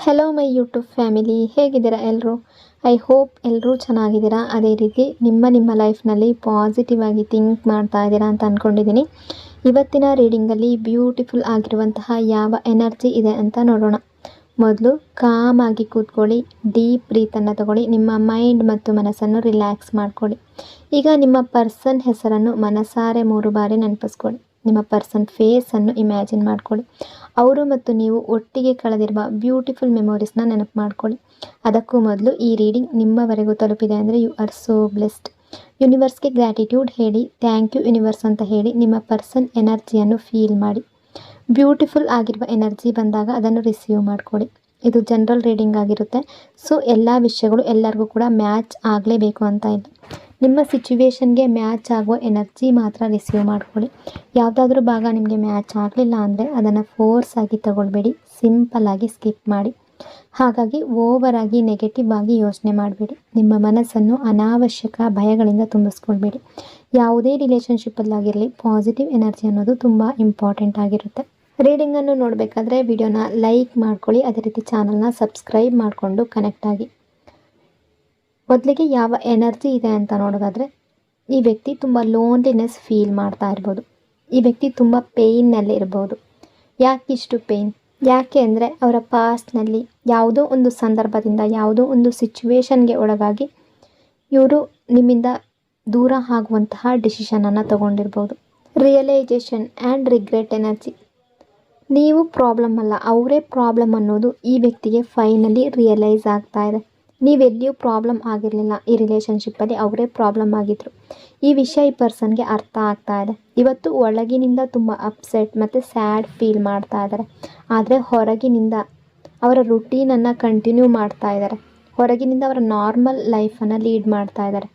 Hello my YouTube family, ಹೇಗಿದ್ದೀರಾ ಎಲ್ಲರೂ? I hope ಎಲ್ಲರೂ ಚೆನ್ನಾಗಿದ್ದೀರಾ. ಅದೇ ರೀತಿ ನಿಮ್ಮ ಲೈಫ್ನಲ್ಲಿ ಪಾಸಿಟಿವ್ ಆಗಿ ಥಿಂಕ್ ಮಾಡ್ತಾ ಇದ್ದೀರಾ ಅಂತ ಅಂದ್ಕೊಂಡಿದ್ದೀನಿ. ಇವತ್ತಿನ ರೀಡಿಂಗಲ್ಲಿ ಬ್ಯೂಟಿಫುಲ್ ಆಗಿರುವಂತಹ ಯಾವ ಎನರ್ಜಿ ಇದೆ ಅಂತ ನೋಡೋಣ. ಮೊದಲು ಕಾಮ್ ಆಗಿ ಕೂತ್ಕೊಳ್ಳಿ, ಡೀಪ್ ಬ್ರೀತನ್ನು ತಗೊಳ್ಳಿ, ನಿಮ್ಮ ಮೈಂಡ್ ಮತ್ತು ಮನಸ್ಸನ್ನು ರಿಲ್ಯಾಕ್ಸ್ ಮಾಡ್ಕೊಳ್ಳಿ. ಈಗ ನಿಮ್ಮ ಪರ್ಸನ್ ಹೆಸರನ್ನು ಮನಸಾರೆ 3 ಬಾರಿ ನೆನಪಿಸ್ಕೊಳ್ಳಿ. ನಿಮ್ಮ ಪರ್ಸನ್ ಫೇಸನ್ನು ಇಮ್ಯಾಜಿನ್ ಮಾಡ್ಕೊಳ್ಳಿ. ಅವರು ಮತ್ತು ನೀವು ಒಟ್ಟಿಗೆ ಕಳೆದಿರುವ ಬ್ಯೂಟಿಫುಲ್ ಮೆಮೊರೀಸ್ನ ನೆನಪು ಮಾಡ್ಕೊಳ್ಳಿ. ಅದಕ್ಕೂ ಮೊದಲು ಈ ರೀಡಿಂಗ್ ನಿಮ್ಮವರೆಗೂ ತಲುಪಿದೆ ಅಂದರೆ ಯು ಆರ್ ಸೋ ಬ್ಲೆಸ್ಡ್. ಯೂನಿವರ್ಸ್ಗೆ ಗ್ರ್ಯಾಟಿಟ್ಯೂಡ್ ಹೇಳಿ, ಥ್ಯಾಂಕ್ ಯು ಯೂನಿವರ್ಸ್ ಅಂತ ಹೇಳಿ ನಿಮ್ಮ ಪರ್ಸನ್ ಎನರ್ಜಿಯನ್ನು ಫೀಲ್ ಮಾಡಿ. ಬ್ಯೂಟಿಫುಲ್ ಆಗಿರುವ ಎನರ್ಜಿ ಬಂದಾಗ ಅದನ್ನು ರಿಸೀವ್ ಮಾಡ್ಕೊಳ್ಳಿ. ಇದು ಜನರಲ್ ರೀಡಿಂಗ್ ಆಗಿರುತ್ತೆ. ಸೊ ಎಲ್ಲ ವಿಷಯಗಳು ಎಲ್ಲರಿಗೂ ಕೂಡ ಮ್ಯಾಚ್ ಆಗಲೇಬೇಕು ಅಂತ ಇಲ್ಲ. ನಿಮ್ಮ ಸಿಚುವೇಶನ್ಗೆ ಮ್ಯಾಚ್ ಆಗುವ ಎನರ್ಜಿ ಮಾತ್ರ ರಿಸೀವ್ ಮಾಡ್ಕೊಳ್ಳಿ. ಯಾವುದಾದ್ರೂ ಭಾಗ ನಿಮಗೆ ಮ್ಯಾಚ್ ಆಗಲಿಲ್ಲ ಅಂದರೆ ಅದನ್ನು ಫೋರ್ಸ್ ಆಗಿ ತಗೊಳ್ಬೇಡಿ, ಸಿಂಪಲ್ ಆಗಿ ಸ್ಕಿಪ್ ಮಾಡಿ. ಹಾಗಾಗಿ ಓವರ್ ಆಗಿ ನೆಗೆಟಿವ್ ಆಗಿ ಯೋಚನೆ ಮಾಡಬೇಡಿ. ನಿಮ್ಮ ಮನಸ್ಸನ್ನು ಅನಾವಶ್ಯಕ ಭಯಗಳಿಂದ ತುಂಬಿಸ್ಕೊಳ್ಬೇಡಿ. ಯಾವುದೇ ರಿಲೇಷನ್ಶಿಪ್ಪಲ್ಲಾಗಿರಲಿ ಪಾಸಿಟಿವ್ ಎನರ್ಜಿ ಅನ್ನೋದು ತುಂಬ ಇಂಪಾರ್ಟೆಂಟ್ ಆಗಿರುತ್ತೆ. ರೀಡಿಂಗನ್ನು ನೋಡಬೇಕಾದ್ರೆ ವಿಡಿಯೋನ ಲೈಕ್ ಮಾಡ್ಕೊಳ್ಳಿ, ಅದೇ ರೀತಿ ಚಾನಲ್ನ ಸಬ್ಸ್ಕ್ರೈಬ್ ಮಾಡಿಕೊಂಡು ಕನೆಕ್ಟ್ ಆಗಿ. ಮೊದಲಿಗೆ ಯಾವ ಎನರ್ಜಿ ಇದೆ ಅಂತ ನೋಡೋದಾದರೆ, ಈ ವ್ಯಕ್ತಿ ತುಂಬ ಲೋನ್ಲಿನೆಸ್ ಫೀಲ್ ಮಾಡ್ತಾ ಇರ್ಬೋದು. ಈ ವ್ಯಕ್ತಿ ತುಂಬ ಪೇಯ್ನಲ್ಲಿ ಇರ್ಬೋದು. ಯಾಕಿಷ್ಟು ಪೇಯ್ನ್? ಯಾಕೆ ಅಂದರೆ ಅವರ ಪಾಸ್ಟ್ನಲ್ಲಿ ಯಾವುದೋ ಒಂದು ಸಂದರ್ಭದಿಂದ ಯಾವುದೋ ಒಂದು ಸಿಚುವೇಶನ್ಗೆ ಒಳಗಾಗಿ ಇವರು ನಿಮ್ಮಿಂದ ದೂರ ಆಗುವಂತಹ ಡಿಸಿಷನನ್ನು ತಗೊಂಡಿರ್ಬೋದು. Realisation and regret energy. ನೀವು ಪ್ರಾಬ್ಲಮ್ ಅಲ್ಲ, ಅವರೇ ಪ್ರಾಬ್ಲಮ್ ಅನ್ನೋದು ಈ ವ್ಯಕ್ತಿಗೆ ಫೈನಲಿ ರಿಯಲೈಸ್ ಆಗ್ತಾ ಇದೆ. ನೀವೆಲ್ಲಿಯೂ ಪ್ರಾಬ್ಲಮ್ ಆಗಿರಲಿಲ್ಲ, ಈ ರಿಲೇಷನ್ಶಿಪ್ಪಲ್ಲಿ ಅವರೇ ಪ್ರಾಬ್ಲಮ್ ಆಗಿದ್ರು. ಈ ವಿಷಯ ಈ ಪರ್ಸನ್ಗೆ ಅರ್ಥ ಆಗ್ತಾ ಇದೆ. ಇವತ್ತು ಒಳಗಿನಿಂದ ತುಂಬ ಅಪ್ಸೆಟ್ ಮತ್ತು ಸ್ಯಾಡ್ ಫೀಲ್ ಮಾಡ್ತಾ ಇದ್ದಾರೆ. ಆದರೆ ಹೊರಗಿನಿಂದ ಅವರ ರುಟೀನನ್ನು ಕಂಟಿನ್ಯೂ ಮಾಡ್ತಾ ಇದ್ದಾರೆ. ಹೊರಗಿನಿಂದ ಅವರ ನಾರ್ಮಲ್ ಲೈಫನ್ನು ಲೀಡ್ ಮಾಡ್ತಾ ಇದ್ದಾರೆ.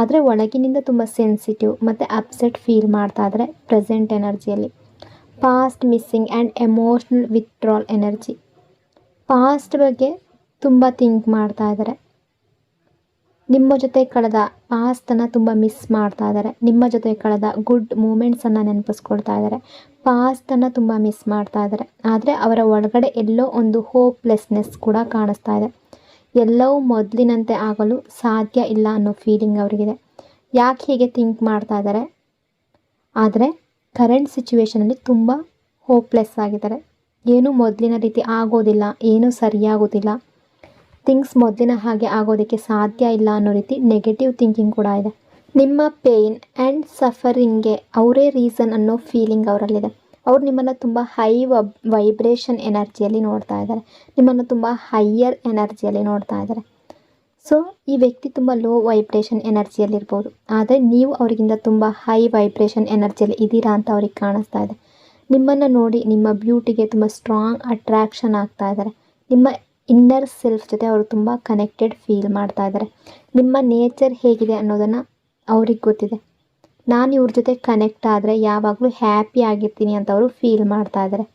ಆದರೆ ಒಳಗಿನಿಂದ ತುಂಬ ಸೆನ್ಸಿಟಿವ್ ಮತ್ತು ಅಪ್ಸೆಟ್ ಫೀಲ್ ಮಾಡ್ತಾ ಇದ್ದಾರೆ ಪ್ರೆಸೆಂಟ್ ಎನರ್ಜಿಯಲ್ಲಿ. Past missing and emotional withdrawal energy. Past ಬಗ್ಗೆ ತುಂಬ ಥಿಂಕ್ ಮಾಡ್ತಾ ಇದ್ದಾರೆ. ನಿಮ್ಮ ಜೊತೆ ಕಳೆದ ಪಾಸ್ಟನ್ನು ತುಂಬ ಮಿಸ್ ಮಾಡ್ತಾ ಇದ್ದಾರೆ. ನಿಮ್ಮ ಜೊತೆ ಕಳೆದ ಗುಡ್ ಮೂಮೆಂಟ್ಸನ್ನು ನೆನಪಿಸ್ಕೊಳ್ತಾ ಇದ್ದಾರೆ. ಪಾಸ್ಟನ್ನು ತುಂಬ ಮಿಸ್ ಮಾಡ್ತಾ ಇದ್ದಾರೆ. ಆದರೆ ಅವರ ಒಳಗಡೆ ಎಲ್ಲೋ ಒಂದು ಹೋಪ್ಲೆಸ್ನೆಸ್ ಕೂಡ ಕಾಣಿಸ್ತಾ ಇದೆ. ಎಲ್ಲವೂ ಮೊದಲಿನಂತೆ ಆಗಲು ಸಾಧ್ಯ ಇಲ್ಲ ಅನ್ನೋ ಫೀಲಿಂಗ್ ಅವರಿಗಿದೆ. ಯಾಕೆ ಹೀಗೆ ಥಿಂಕ್ ಮಾಡ್ತಾ ಇದ್ದಾರೆ? ಆದರೆ ಕರೆಂಟ್ ಸಿಚುವೇಶನಲ್ಲಿ ತುಂಬ ಹೋಪ್ಲೆಸ್ ಆಗಿದ್ದಾರೆ. ಏನೂ ಮೊದಲಿನ ರೀತಿ ಆಗೋದಿಲ್ಲ, ಏನೂ ಸರಿಯಾಗೋದಿಲ್ಲ, ಥಿಂಗ್ಸ್ ಮೊದಲಿನ ಹಾಗೆ ಆಗೋದಕ್ಕೆ ಸಾಧ್ಯ ಇಲ್ಲ ಅನ್ನೋ ರೀತಿ ನೆಗೆಟಿವ್ ಥಿಂಕಿಂಗ್ ಕೂಡ ಇದೆ. ನಿಮ್ಮ ಪೇಯ್ನ್ ಆ್ಯಂಡ್ ಸಫರಿಂಗ್ಗೆ ಅವರೇ ರೀಸನ್ ಅನ್ನೋ ಫೀಲಿಂಗ್ ಅವರಲ್ಲಿದೆ. ಅವ್ರು ನಿಮ್ಮನ್ನು ತುಂಬ ಹೈ ವೈಬ್ರೇಷನ್ ಎನರ್ಜಿಯಲ್ಲಿ ನೋಡ್ತಾ ಇದ್ದಾರೆ. ನಿಮ್ಮನ್ನು ತುಂಬ ಹೈಯರ್ ಎನರ್ಜಿಯಲ್ಲಿ ನೋಡ್ತಾ ಇದ್ದಾರೆ. ಸೊ ಈ ವ್ಯಕ್ತಿ ತುಂಬ ಲೋ ವೈಬ್ರೇಷನ್ ಎನರ್ಜಿಯಲ್ಲಿರ್ಬೋದು. ಆದರೆ ನೀವು ಅವರಿಗಿಂತ ತುಂಬ ಹೈ ವೈಬ್ರೇಷನ್ ಎನರ್ಜಿಯಲ್ಲಿ ಇದ್ದೀರಾ ಅಂತ ಅವ್ರಿಗೆ ಕಾಣಿಸ್ತಾ ಇದೆ. ನಿಮ್ಮನ್ನು ನೋಡಿ ನಿಮ್ಮ ಬ್ಯೂಟಿಗೆ ತುಂಬ ಸ್ಟ್ರಾಂಗ್ ಅಟ್ರ್ಯಾಕ್ಷನ್ ಆಗ್ತಾ ಇದ್ದಾರೆ. ನಿಮ್ಮ ಇನ್ನರ್ ಸೆಲ್ಫ್ ಜೊತೆ ಅವರು ತುಂಬ ಕನೆಕ್ಟೆಡ್ ಫೀಲ್ ಮಾಡ್ತಾ ಇದ್ದಾರೆ. ನಿಮ್ಮ ನೇಚರ್ ಹೇಗಿದೆ ಅನ್ನೋದನ್ನು ಅವ್ರಿಗೆ ಗೊತ್ತಿದೆ. ನಾನು ಇವ್ರ ಜೊತೆ ಕನೆಕ್ಟ್ ಆದರೆ ಯಾವಾಗಲೂ ಹ್ಯಾಪಿ ಆಗಿರ್ತೀನಿ ಅಂತ ಅವರು ಫೀಲ್ ಮಾಡ್ತಾ ಇದ್ದಾರೆ.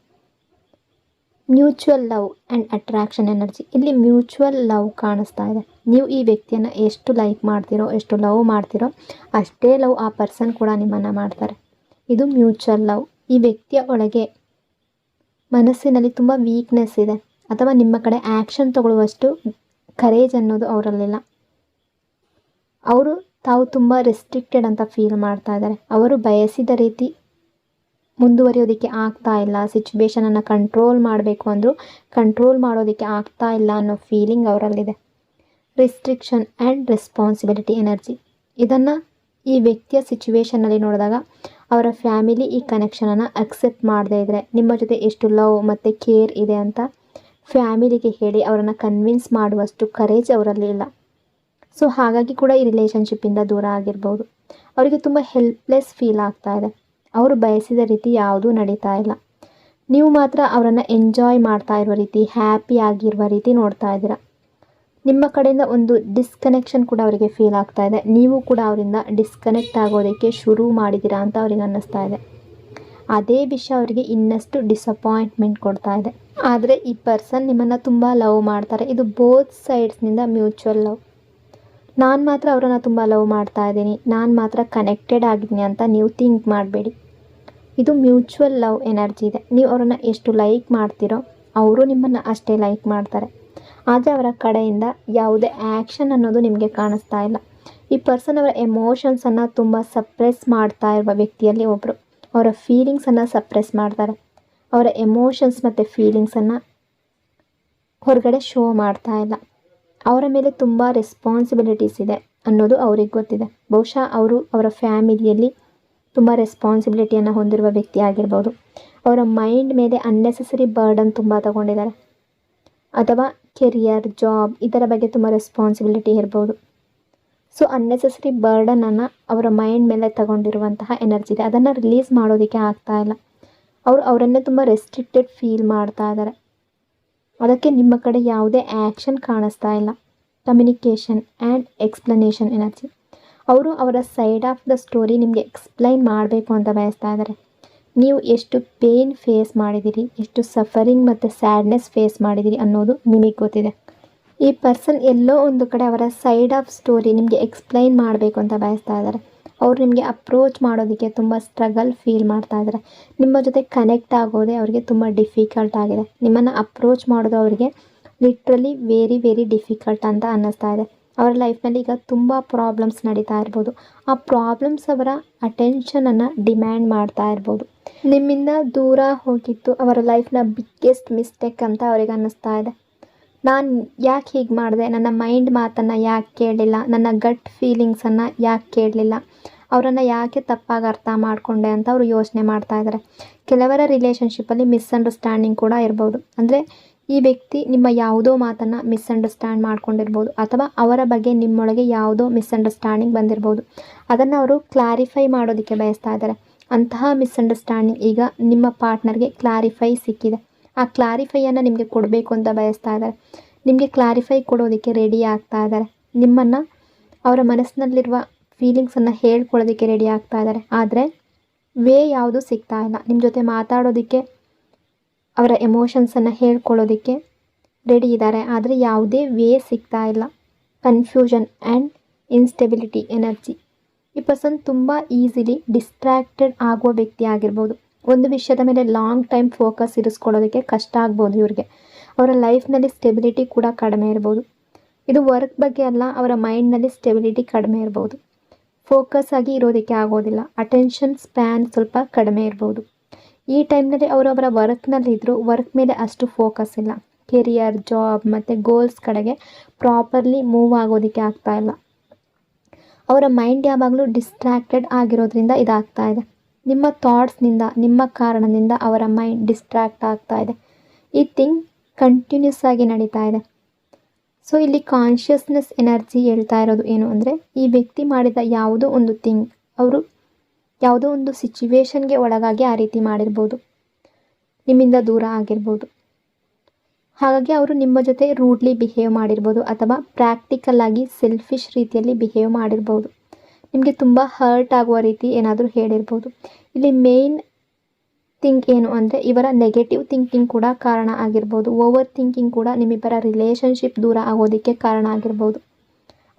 Mutual love and attraction energy. ಇಲ್ಲಿ ಮ್ಯೂಚುವಲ್ ಲವ್ ಕಾಣಿಸ್ತಾ ಇದೆ. ನೀವು ಈ ವ್ಯಕ್ತಿಯನ್ನು ಎಷ್ಟು ಲೈಕ್ ಮಾಡ್ತೀರೋ, ಎಷ್ಟು ಲವ್ ಮಾಡ್ತೀರೋ ಅಷ್ಟೇ ಲವ್ ಆ ಪರ್ಸನ್ ಕೂಡ ನಿಮ್ಮನ್ನು ಮಾಡ್ತಾರೆ. ಇದು ಮ್ಯೂಚುವಲ್ ಲವ್. ಈ ವ್ಯಕ್ತಿಯ ಒಳಗೆ ಮನಸ್ಸಿನಲ್ಲಿ ತುಂಬ ವೀಕ್ನೆಸ್ ಇದೆ, ಅಥವಾ ನಿಮ್ಮ ಕಡೆ ಆ್ಯಕ್ಷನ್ ತಗೊಳ್ಳುವಷ್ಟು ಕರೇಜ್ ಅನ್ನೋದು ಅವರಲ್ಲಿಲ್ಲ. ಅವರು ತಾವು ತುಂಬ ರೆಸ್ಟ್ರಿಕ್ಟೆಡ್ ಅಂತ ಫೀಲ್ ಮಾಡ್ತಾ ಇದ್ದಾರೆ. ಅವರು ಬಯಸಿದ ರೀತಿ ಮುಂದುವರಿಯೋದಕ್ಕೆ ಆಗ್ತಾ ಇಲ್ಲ. ಸಿಚುವೇಶನನ್ನು ಕಂಟ್ರೋಲ್ ಮಾಡಬೇಕು ಅಂದರೂ ಕಂಟ್ರೋಲ್ ಮಾಡೋದಕ್ಕೆ ಆಗ್ತಾ ಇಲ್ಲ ಅನ್ನೋ ಫೀಲಿಂಗ್ ಅವರಲ್ಲಿದೆ. Restriction and responsibility energy. ಇದನ್ನು ಈ ವ್ಯಕ್ತಿಯ ಸಿಚುವೇಶನಲ್ಲಿ ನೋಡಿದಾಗ ಅವರ ಫ್ಯಾಮಿಲಿ ಈ ಕನೆಕ್ಷನನ್ನು ಅಕ್ಸೆಪ್ಟ್ ಮಾಡದೇ ಇದ್ದರೆ, ನಿಮ್ಮ ಜೊತೆ ಎಷ್ಟು ಲವ್ ಮತ್ತು ಕೇರ್ ಇದೆ ಅಂತ ಫ್ಯಾಮಿಲಿಗೆ ಹೇಳಿ ಅವರನ್ನು ಕನ್ವಿನ್ಸ್ ಮಾಡುವಷ್ಟು ಕರೇಜ್ ಅವರಲ್ಲಿ ಇಲ್ಲ. ಸೊ ಹಾಗಾಗಿ ಕೂಡ ಈ ರಿಲೇಷನ್ಶಿಪ್ಪಿಂದ ದೂರ ಆಗಿರ್ಬೋದು. ಅವರಿಗೆ ತುಂಬ ಹೆಲ್ಪ್ಲೆಸ್ ಫೀಲ್ ಆಗ್ತಾ ಇದೆ. ಅವರು ಬಯಸಿದ ರೀತಿ ಯಾವುದೂ ನಡೀತಾ ಇಲ್ಲ. ನೀವು ಮಾತ್ರ ಅವರನ್ನು ಎಂಜಾಯ್ ಮಾಡ್ತಾ ಇರುವ ರೀತಿ, ಹ್ಯಾಪಿ ಆಗಿರುವ ರೀತಿ ನೋಡ್ತಾ ಇದ್ದೀರಾ. ನಿಮ್ಮ ಕಡೆಯಿಂದ ಒಂದು ಡಿಸ್ಕನೆಕ್ಷನ್ ಕೂಡ ಅವರಿಗೆ ಫೀಲ್ ಆಗ್ತಾ ಇದೆ. ನೀವು ಕೂಡ ಅವರಿಂದ ಡಿಸ್ಕನೆಕ್ಟ್ ಆಗೋದಕ್ಕೆ ಶುರು ಮಾಡಿದ್ದೀರಾ ಅಂತ ಅವ್ರಿಗೆ ಅನ್ನಿಸ್ತಾ ಇದೆ. ಅದೇ ವಿಷಯ ಅವರಿಗೆ ಇನ್ನಷ್ಟು ಡಿಸಪಾಯಿಂಟ್ಮೆಂಟ್ ಕೊಡ್ತಾ ಇದೆ. ಆದರೆ ಈ ಪರ್ಸನ್ ನಿಮ್ಮನ್ನು ತುಂಬ ಲವ್ ಮಾಡ್ತಾರೆ. ಇದು ಬೋತ್ ಸೈಡ್ಸ್ನಿಂದ ಮ್ಯೂಚುವಲ್ ಲವ್. ನಾನು ಮಾತ್ರ ಅವರನ್ನು ತುಂಬ ಲವ್ ಮಾಡ್ತಾ ಇದ್ದೀನಿ, ನಾನು ಮಾತ್ರ ಕನೆಕ್ಟೆಡ್ ಆಗಿದ್ದೀನಿ ಅಂತ ನೀವು ಥಿಂಕ್ ಮಾಡಬೇಡಿ. ಇದು ಮ್ಯೂಚುವಲ್ ಲವ್ ಎನರ್ಜಿ ಇದೆ. ನೀವು ಅವರನ್ನು ಎಷ್ಟು ಲೈಕ್ ಮಾಡ್ತೀರೋ ಅವರು ನಿಮ್ಮನ್ನು ಅಷ್ಟೇ ಲೈಕ್ ಮಾಡ್ತಾರೆ. ಆದರೆ ಅವರ ಕಡೆಯಿಂದ ಯಾವುದೇ ಆ್ಯಕ್ಷನ್ ಅನ್ನೋದು ನಿಮಗೆ ಕಾಣಿಸ್ತಾ ಇಲ್ಲ. ಈ ಪರ್ಸನ್ ಅವರ ಎಮೋಷನ್ಸನ್ನು ತುಂಬ ಸಪ್ರೆಸ್ ಮಾಡ್ತಾ ಇರುವ ವ್ಯಕ್ತಿಯಲ್ಲಿ ಒಬ್ಬರು. ಅವರ ಫೀಲಿಂಗ್ಸನ್ನು ಸಪ್ರೆಸ್ ಮಾಡ್ತಾರೆ. ಅವರ ಎಮೋಷನ್ಸ್ ಮತ್ತು ಫೀಲಿಂಗ್ಸನ್ನು ಹೊರಗಡೆ ಶೋ ಮಾಡ್ತಾ ಇಲ್ಲ. ಅವರ ಮೇಲೆ ತುಂಬ ರೆಸ್ಪಾನ್ಸಿಬಿಲಿಟೀಸ್ ಇದೆ ಅನ್ನೋದು ಅವ್ರಿಗೆ ಗೊತ್ತಿದೆ. ಬಹುಶಃ ಅವರು ಅವರ ಫ್ಯಾಮಿಲಿಯಲ್ಲಿ ತುಂಬ ರೆಸ್ಪಾನ್ಸಿಬಿಲಿಟಿಯನ್ನು ಹೊಂದಿರುವ ವ್ಯಕ್ತಿ ಆಗಿರ್ಬೋದು. ಅವರ ಮೈಂಡ್ ಮೇಲೆ ಅನ್ನೆಸೆಸರಿ ಬರ್ಡನ್ ತುಂಬ ತಗೊಂಡಿದ್ದಾರೆ, ಅಥವಾ ಕೆರಿಯರ್, ಜಾಬ್ ಇದರ ಬಗ್ಗೆ ತುಂಬ ರೆಸ್ಪಾನ್ಸಿಬಿಲಿಟಿ ಇರ್ಬೋದು. ಸೊ ಅನ್ನೆಸೆಸರಿ ಬರ್ಡನನ್ನು ಅವರ ಮೈಂಡ್ ಮೇಲೆ ತಗೊಂಡಿರುವಂತಹ ಎನರ್ಜಿ ಇದೆ. ಅದನ್ನು ರಿಲೀಸ್ ಮಾಡೋದಕ್ಕೆ ಆಗ್ತಾ ಇಲ್ಲ. ಅವರು ಅವರನ್ನೇ ತುಂಬ ರೆಸ್ಟ್ರಿಕ್ಟೆಡ್ ಫೀಲ್ ಮಾಡ್ತಾ ಇದ್ದಾರೆ. ಅದಕ್ಕೆ ನಿಮ್ಮ ಕಡೆ ಯಾವುದೇ ಆ್ಯಕ್ಷನ್ ಕಾಣಿಸ್ತಾ ಇಲ್ಲ. Communication and explanation energy. ಅವರು ಅವರ ಸೈಡ್ ಆಫ್ ದ ಸ್ಟೋರಿ ನಿಮಗೆ ಎಕ್ಸ್ಪ್ಲೈನ್ ಮಾಡಬೇಕು ಅಂತ ಬಯಸ್ತಾ ಇದ್ದಾರೆ. ನೀವು ಎಷ್ಟು ಪೇನ್ ಫೇಸ್ ಮಾಡಿದ್ದೀರಿ, ಎಷ್ಟು ಸಫರಿಂಗ್ ಮತ್ತು ಸ್ಯಾಡ್ನೆಸ್ ಫೇಸ್ ಮಾಡಿದ್ದೀರಿ ಅನ್ನೋದು ನಿಮಗೆ ಗೊತ್ತಿದೆ. ಈ ಪರ್ಸನ್ ಎಲ್ಲೋ ಒಂದು ಕಡೆ ಅವರ ಸೈಡ್ ಆಫ್ ಸ್ಟೋರಿ ನಿಮಗೆ ಎಕ್ಸ್ಪ್ಲೈನ್ ಮಾಡಬೇಕು ಅಂತ ಬಯಸ್ತಾ ಇದ್ದಾರೆ. ಅವರು ನಿಮಗೆ ಅಪ್ರೋಚ್ ಮಾಡೋದಕ್ಕೆ ತುಂಬ ಸ್ಟ್ರಗಲ್ ಫೀಲ್ ಮಾಡ್ತಾ ಇದ್ದಾರೆ. ನಿಮ್ಮ ಜೊತೆ ಕನೆಕ್ಟ್ ಆಗೋದೇ ಅವರಿಗೆ ತುಂಬ ಡಿಫಿಕಲ್ಟ್ ಆಗಿದೆ. ನಿಮ್ಮನ್ನು ಅಪ್ರೋಚ್ ಮಾಡೋದು ಅವರಿಗೆ ಲಿಟ್ರಲಿ ವೆರಿ ವೆರಿ ಡಿಫಿಕಲ್ಟ್ ಅಂತ ಅನ್ನಿಸ್ತಾ ಇದೆ. ಅವರ ಲೈಫ್ನಲ್ಲಿ ಈಗ ತುಂಬ ಪ್ರಾಬ್ಲಮ್ಸ್ ನಡೀತಾ ಇರ್ಬೋದು. ಆ ಪ್ರಾಬ್ಲಮ್ಸ್ ಅವರ ಅಟೆನ್ಷನನ್ನು ಡಿಮ್ಯಾಂಡ್ ಮಾಡ್ತಾ ಇರ್ಬೋದು. ನಿಮ್ಮಿಂದ ದೂರ ಹೋಗಿದ್ದು ಅವರ ಲೈಫ್ನ ಬಿಗ್ಗೆಸ್ಟ್ ಮಿಸ್ಟೇಕ್ ಅಂತ ಅವ್ರಿಗೆ ಅನ್ನಿಸ್ತಾ ಇದೆ. ನಾನು ಯಾಕೆ ಹೀಗೆ ಮಾಡಿದೆ, ನನ್ನ ಮೈಂಡ್ ಮಾತನ್ನು ಯಾಕೆ ಕೇಳಲಿಲ್ಲ, ನನ್ನ ಗಟ್ ಫೀಲಿಂಗ್ಸನ್ನು ಯಾಕೆ ಕೇಳಲಿಲ್ಲ, ಅವರನ್ನು ಯಾಕೆ ತಪ್ಪಾಗಿ ಅರ್ಥ ಮಾಡಿಕೊಂಡೆ ಅಂತ ಅವರು ಯೋಚನೆ ಮಾಡ್ತಾ ಇದ್ದಾರೆ. ಕೆಲವರ ರಿಲೇಷನ್ಶಿಪ್ಪಲ್ಲಿ ಮಿಸ್ಅಂಡರ್ಸ್ಟ್ಯಾಂಡಿಂಗ್ ಕೂಡ ಇರ್ಬೋದು. ಅಂದರೆ ಈ ವ್ಯಕ್ತಿ ನಿಮ್ಮ ಯಾವುದೋ ಮಾತನ್ನು ಮಿಸ್ಅಂಡರ್ಸ್ಟ್ಯಾಂಡ್ ಮಾಡ್ಕೊಂಡಿರ್ಬೋದು, ಅಥವಾ ಅವರ ಬಗ್ಗೆ ನಿಮ್ಮೊಳಗೆ ಯಾವುದೋ ಮಿಸ್ಅಂಡರ್ಸ್ಟ್ಯಾಂಡಿಂಗ್ ಬಂದಿರ್ಬೋದು. ಅದನ್ನು ಅವರು ಕ್ಲಾರಿಫೈ ಮಾಡೋದಕ್ಕೆ ಬಯಸ್ತಾ ಇದ್ದಾರೆ. ಅಂತಹ ಮಿಸ್ಅಂಡರ್ಸ್ಟ್ಯಾಂಡಿಂಗ್ ಈಗ ನಿಮ್ಮ ಪಾರ್ಟ್ನರ್ಗೆ ಕ್ಲಾರಿಫೈ ಸಿಕ್ಕಿದೆ. ಆ ಕ್ಲಾರಿಫೈಯನ್ನು ನಿಮಗೆ ಕೊಡಬೇಕು ಅಂತ ಬಯಸ್ತಾ ಇದ್ದಾರೆ. ನಿಮಗೆ ಕ್ಲಾರಿಫೈ ಕೊಡೋದಕ್ಕೆ ರೆಡಿ ಆಗ್ತಾ ಇದ್ದಾರೆ. ನಿಮ್ಮನ್ನು ಅವರ ಮನಸ್ಸಿನಲ್ಲಿರುವ ಫೀಲಿಂಗ್ಸನ್ನು ಹೇಳ್ಕೊಳ್ಳೋದಕ್ಕೆ ರೆಡಿ ಆಗ್ತಾ ಇದ್ದಾರೆ. ಆದರೆ ವೇ ಯಾವುದು ಸಿಗ್ತಾ ಇಲ್ಲ. ನಿಮ್ಮ ಜೊತೆ ಮಾತಾಡೋದಕ್ಕೆ, ಅವರ ಎಮೋಷನ್ಸನ್ನು ಹೇಳ್ಕೊಳ್ಳೋದಕ್ಕೆ ರೆಡಿ ಇದ್ದಾರೆ. ಆದರೆ ಯಾವುದೇ ವೇ ಸಿಗ್ತಾ ಇಲ್ಲ. Confusion and instability energy. ಈ ಪರ್ಸನ್ ತುಂಬ ಈಸಿಲಿ ಡಿಸ್ಟ್ರ್ಯಾಕ್ಟೆಡ್ ಆಗುವ ವ್ಯಕ್ತಿ ಆಗಿರ್ಬೋದು. ಒಂದು ವಿಷಯದ ಮೇಲೆ ಲಾಂಗ್ ಟೈಮ್ ಫೋಕಸ್ ಇರಿಸ್ಕೊಳ್ಳೋದಕ್ಕೆ ಕಷ್ಟ ಆಗ್ಬೋದು ಇವ್ರಿಗೆ. ಅವರ ಲೈಫ್ನಲ್ಲಿ ಸ್ಟೆಬಿಲಿಟಿ ಕೂಡ ಕಡಿಮೆ ಇರ್ಬೋದು. ಇದು ವರ್ಕ್ ಬಗ್ಗೆ ಅಲ್ಲ, ಅವರ ಮೈಂಡ್ನಲ್ಲಿ ಸ್ಟೆಬಿಲಿಟಿ ಕಡಿಮೆ ಇರ್ಬೋದು. ಫೋಕಸ್ ಆಗಿ ಇರೋದಕ್ಕೆ ಆಗೋದಿಲ್ಲ. ಅಟೆನ್ಷನ್ ಸ್ಪ್ಯಾನ್ ಸ್ವಲ್ಪ ಕಡಿಮೆ ಇರ್ಬೋದು. ಈ ಟೈಮ್ನಲ್ಲಿ ಅವರು ಅವರ ವರ್ಕ್ನಲ್ಲಿದ್ದರೂ ವರ್ಕ್ ಮೇಲೆ ಅಷ್ಟು ಫೋಕಸ್ ಇಲ್ಲ. ಕೆರಿಯರ್, ಜಾಬ್ ಮತ್ತು ಗೋಲ್ಸ್ ಕಡೆಗೆ ಪ್ರಾಪರ್ಲಿ ಮೂವ್ ಆಗೋದಕ್ಕೆ ಆಗ್ತಾ ಇಲ್ಲ. ಅವರ ಮೈಂಡ್ ಯಾವಾಗಲೂ ಡಿಸ್ಟ್ರ್ಯಾಕ್ಟೆಡ್ ಆಗಿರೋದ್ರಿಂದ ಇದಾಗ್ತಾ ಇದೆ. ನಿಮ್ಮ ಥಾಟ್ಸ್ನಿಂದ, ನಿಮ್ಮ ಕಾರಣದಿಂದ ಅವರ ಮೈಂಡ್ ಡಿಸ್ಟ್ರ್ಯಾಕ್ಟ್ ಆಗ್ತಾ ಇದೆ. ಈ ಥಿಂಗ್ ಕಂಟಿನ್ಯೂಸ್ ಆಗಿ ನಡೀತಾ ಇದೆ. ಸೊ ಇಲ್ಲಿ ಕಾನ್ಷಿಯಸ್ನೆಸ್ ಎನರ್ಜಿ ಹೇಳ್ತಾ ಇರೋದು ಏನು ಅಂದರೆ, ಈ ವ್ಯಕ್ತಿ ಮಾಡಿದ ಯಾವುದೋ ಒಂದು ಥಿಂಗ್, ಅವರು ಯಾವುದೋ ಒಂದು ಸಿಚುವೇಶನ್ಗೆ ಒಳಗಾಗಿ ಆ ರೀತಿ ಮಾಡಿರ್ಬೋದು, ನಿಮ್ಮಿಂದ ದೂರ ಆಗಿರ್ಬೋದು. ಹಾಗಾಗಿ ಅವರು ನಿಮ್ಮ ಜೊತೆ ರೂಡ್ಲಿ ಬಿಹೇವ್ ಮಾಡಿರ್ಬೋದು, ಅಥವಾ ಪ್ರಾಕ್ಟಿಕಲ್ ಆಗಿ ಸೆಲ್ಫಿಶ್ ರೀತಿಯಲ್ಲಿ ಬಿಹೇವ್ ಮಾಡಿರ್ಬೋದು. ನಿಮಗೆ ತುಂಬ ಹರ್ಟ್ ಆಗುವ ರೀತಿ ಏನಾದರೂ ಹೇಳಿರ್ಬೋದು. ಇಲ್ಲಿ ಮೇನ್ ಥಿಂಗ್ ಏನು ಅಂದರೆ, ಇವರ ನೆಗೆಟಿವ್ ಥಿಂಕಿಂಗ್ ಕೂಡ ಕಾರಣ ಆಗಿರ್ಬೋದು. ಓವರ್ ಥಿಂಕಿಂಗ್ ಕೂಡ ನಿಮ್ಮಿಬ್ಬರ ರಿಲೇಷನ್ಶಿಪ್ ದೂರ ಆಗೋದಕ್ಕೆ ಕಾರಣ ಆಗಿರ್ಬೋದು.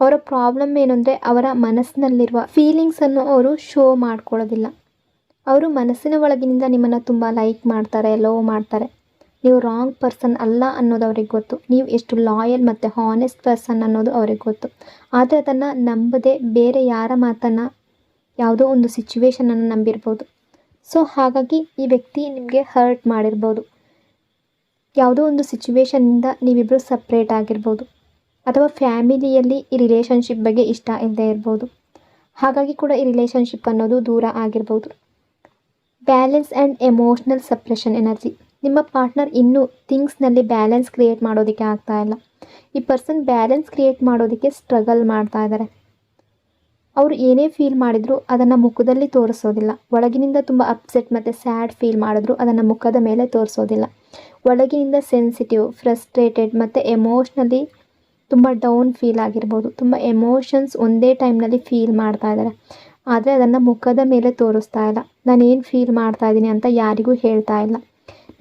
ಅವರ ಪ್ರಾಬ್ಲಮ್ ಏನು ಅಂದರೆ, ಅವರ ಮನಸ್ಸಿನಲ್ಲಿರುವ ಫೀಲಿಂಗ್ಸನ್ನು ಅವರು ಶೋ ಮಾಡ್ಕೊಳ್ಳೋದಿಲ್ಲ. ಅವರು ಮನಸ್ಸಿನ ಒಳಗಿನಿಂದ ನಿಮ್ಮನ್ನು ತುಂಬ ಲೈಕ್ ಮಾಡ್ತಾರೆ, ಲವ್ ಮಾಡ್ತಾರೆ. ನೀವು ರಾಂಗ್ ಪರ್ಸನ್ ಅಲ್ಲ ಅನ್ನೋದು ಅವ್ರಿಗೆ ಗೊತ್ತು. ನೀವು ಎಷ್ಟು ಲಾಯಲ್ ಮತ್ತು ಹಾನೆಸ್ಟ್ ಪರ್ಸನ್ ಅನ್ನೋದು ಅವ್ರಿಗೆ ಗೊತ್ತು. ಆದರೆ ಅದನ್ನು ನಂಬದೆ ಬೇರೆ ಯಾರ ಮಾತನ್ನು, ಯಾವುದೋ ಒಂದು ಸಿಚುವೇಶನನ್ನು ನಂಬಿರ್ಬೋದು. ಸೊ ಹಾಗಾಗಿ ಈ ವ್ಯಕ್ತಿ ನಿಮಗೆ ಹರ್ಟ್ ಮಾಡಿರ್ಬೋದು. ಯಾವುದೋ ಒಂದು ಸಿಚುವೇಶನ್ನಿಂದ ನೀವಿಬ್ಬರು ಸಪ್ರೇಟ್ ಆಗಿರ್ಬೋದು, ಅಥವಾ ಫ್ಯಾಮಿಲಿಯಲ್ಲಿ ಈ ರಿಲೇಷನ್ಶಿಪ್ ಬಗ್ಗೆ ಇಷ್ಟ ಇಲ್ಲದೆ ಇರ್ಬೋದು. ಹಾಗಾಗಿ ಕೂಡ ಈ ರಿಲೇಷನ್ಶಿಪ್ ಅನ್ನೋದು ದೂರ ಆಗಿರ್ಬೋದು. Balance and emotional suppression energy. ನಿಮ್ಮ ಪಾರ್ಟ್ನರ್ ಇನ್ನೂ ಥಿಂಗ್ಸ್ನಲ್ಲಿ ಬ್ಯಾಲೆನ್ಸ್ ಕ್ರಿಯೇಟ್ ಮಾಡೋದಕ್ಕೆ ಆಗ್ತಾ ಇಲ್ಲ. ಈ ಪರ್ಸನ್ ಬ್ಯಾಲೆನ್ಸ್ ಕ್ರಿಯೇಟ್ ಮಾಡೋದಕ್ಕೆ ಸ್ಟ್ರಗಲ್ ಮಾಡ್ತಾ ಇದ್ದಾರೆ. ಅವರು ಏನೇ ಫೀಲ್ ಮಾಡಿದರೂ ಅದನ್ನು ಮುಖದಲ್ಲಿ ತೋರಿಸೋದಿಲ್ಲ. ಒಳಗಿನಿಂದ ತುಂಬ ಅಪ್ಸೆಟ್ ಮತ್ತು ಸ್ಯಾಡ್ ಫೀಲ್ ಮಾಡಿದ್ರು ಅದನ್ನು ಮುಖದ ಮೇಲೆ ತೋರಿಸೋದಿಲ್ಲ. ಒಳಗಿನಿಂದ ಸೆನ್ಸಿಟಿವ್, ಫ್ರಸ್ಟ್ರೇಟೆಡ್ ಮತ್ತು ಎಮೋಷ್ನಲಿ ತುಂಬ ಡೌನ್ ಫೀಲ್ ಆಗಿರ್ಬೋದು. ತುಂಬ ಎಮೋಷನ್ಸ್ ಒಂದೇ ಟೈಮ್ನಲ್ಲಿ ಫೀಲ್ ಮಾಡ್ತಾ ಇದ್ದಾರೆ. ಆದರೆ ಅದನ್ನು ಮುಖದ ಮೇಲೆ ತೋರಿಸ್ತಾ ಇಲ್ಲ. ನಾನೇನು ಫೀಲ್ ಮಾಡ್ತಾ ಇದ್ದೀನಿ ಅಂತ ಯಾರಿಗೂ ಹೇಳ್ತಾ ಇಲ್ಲ.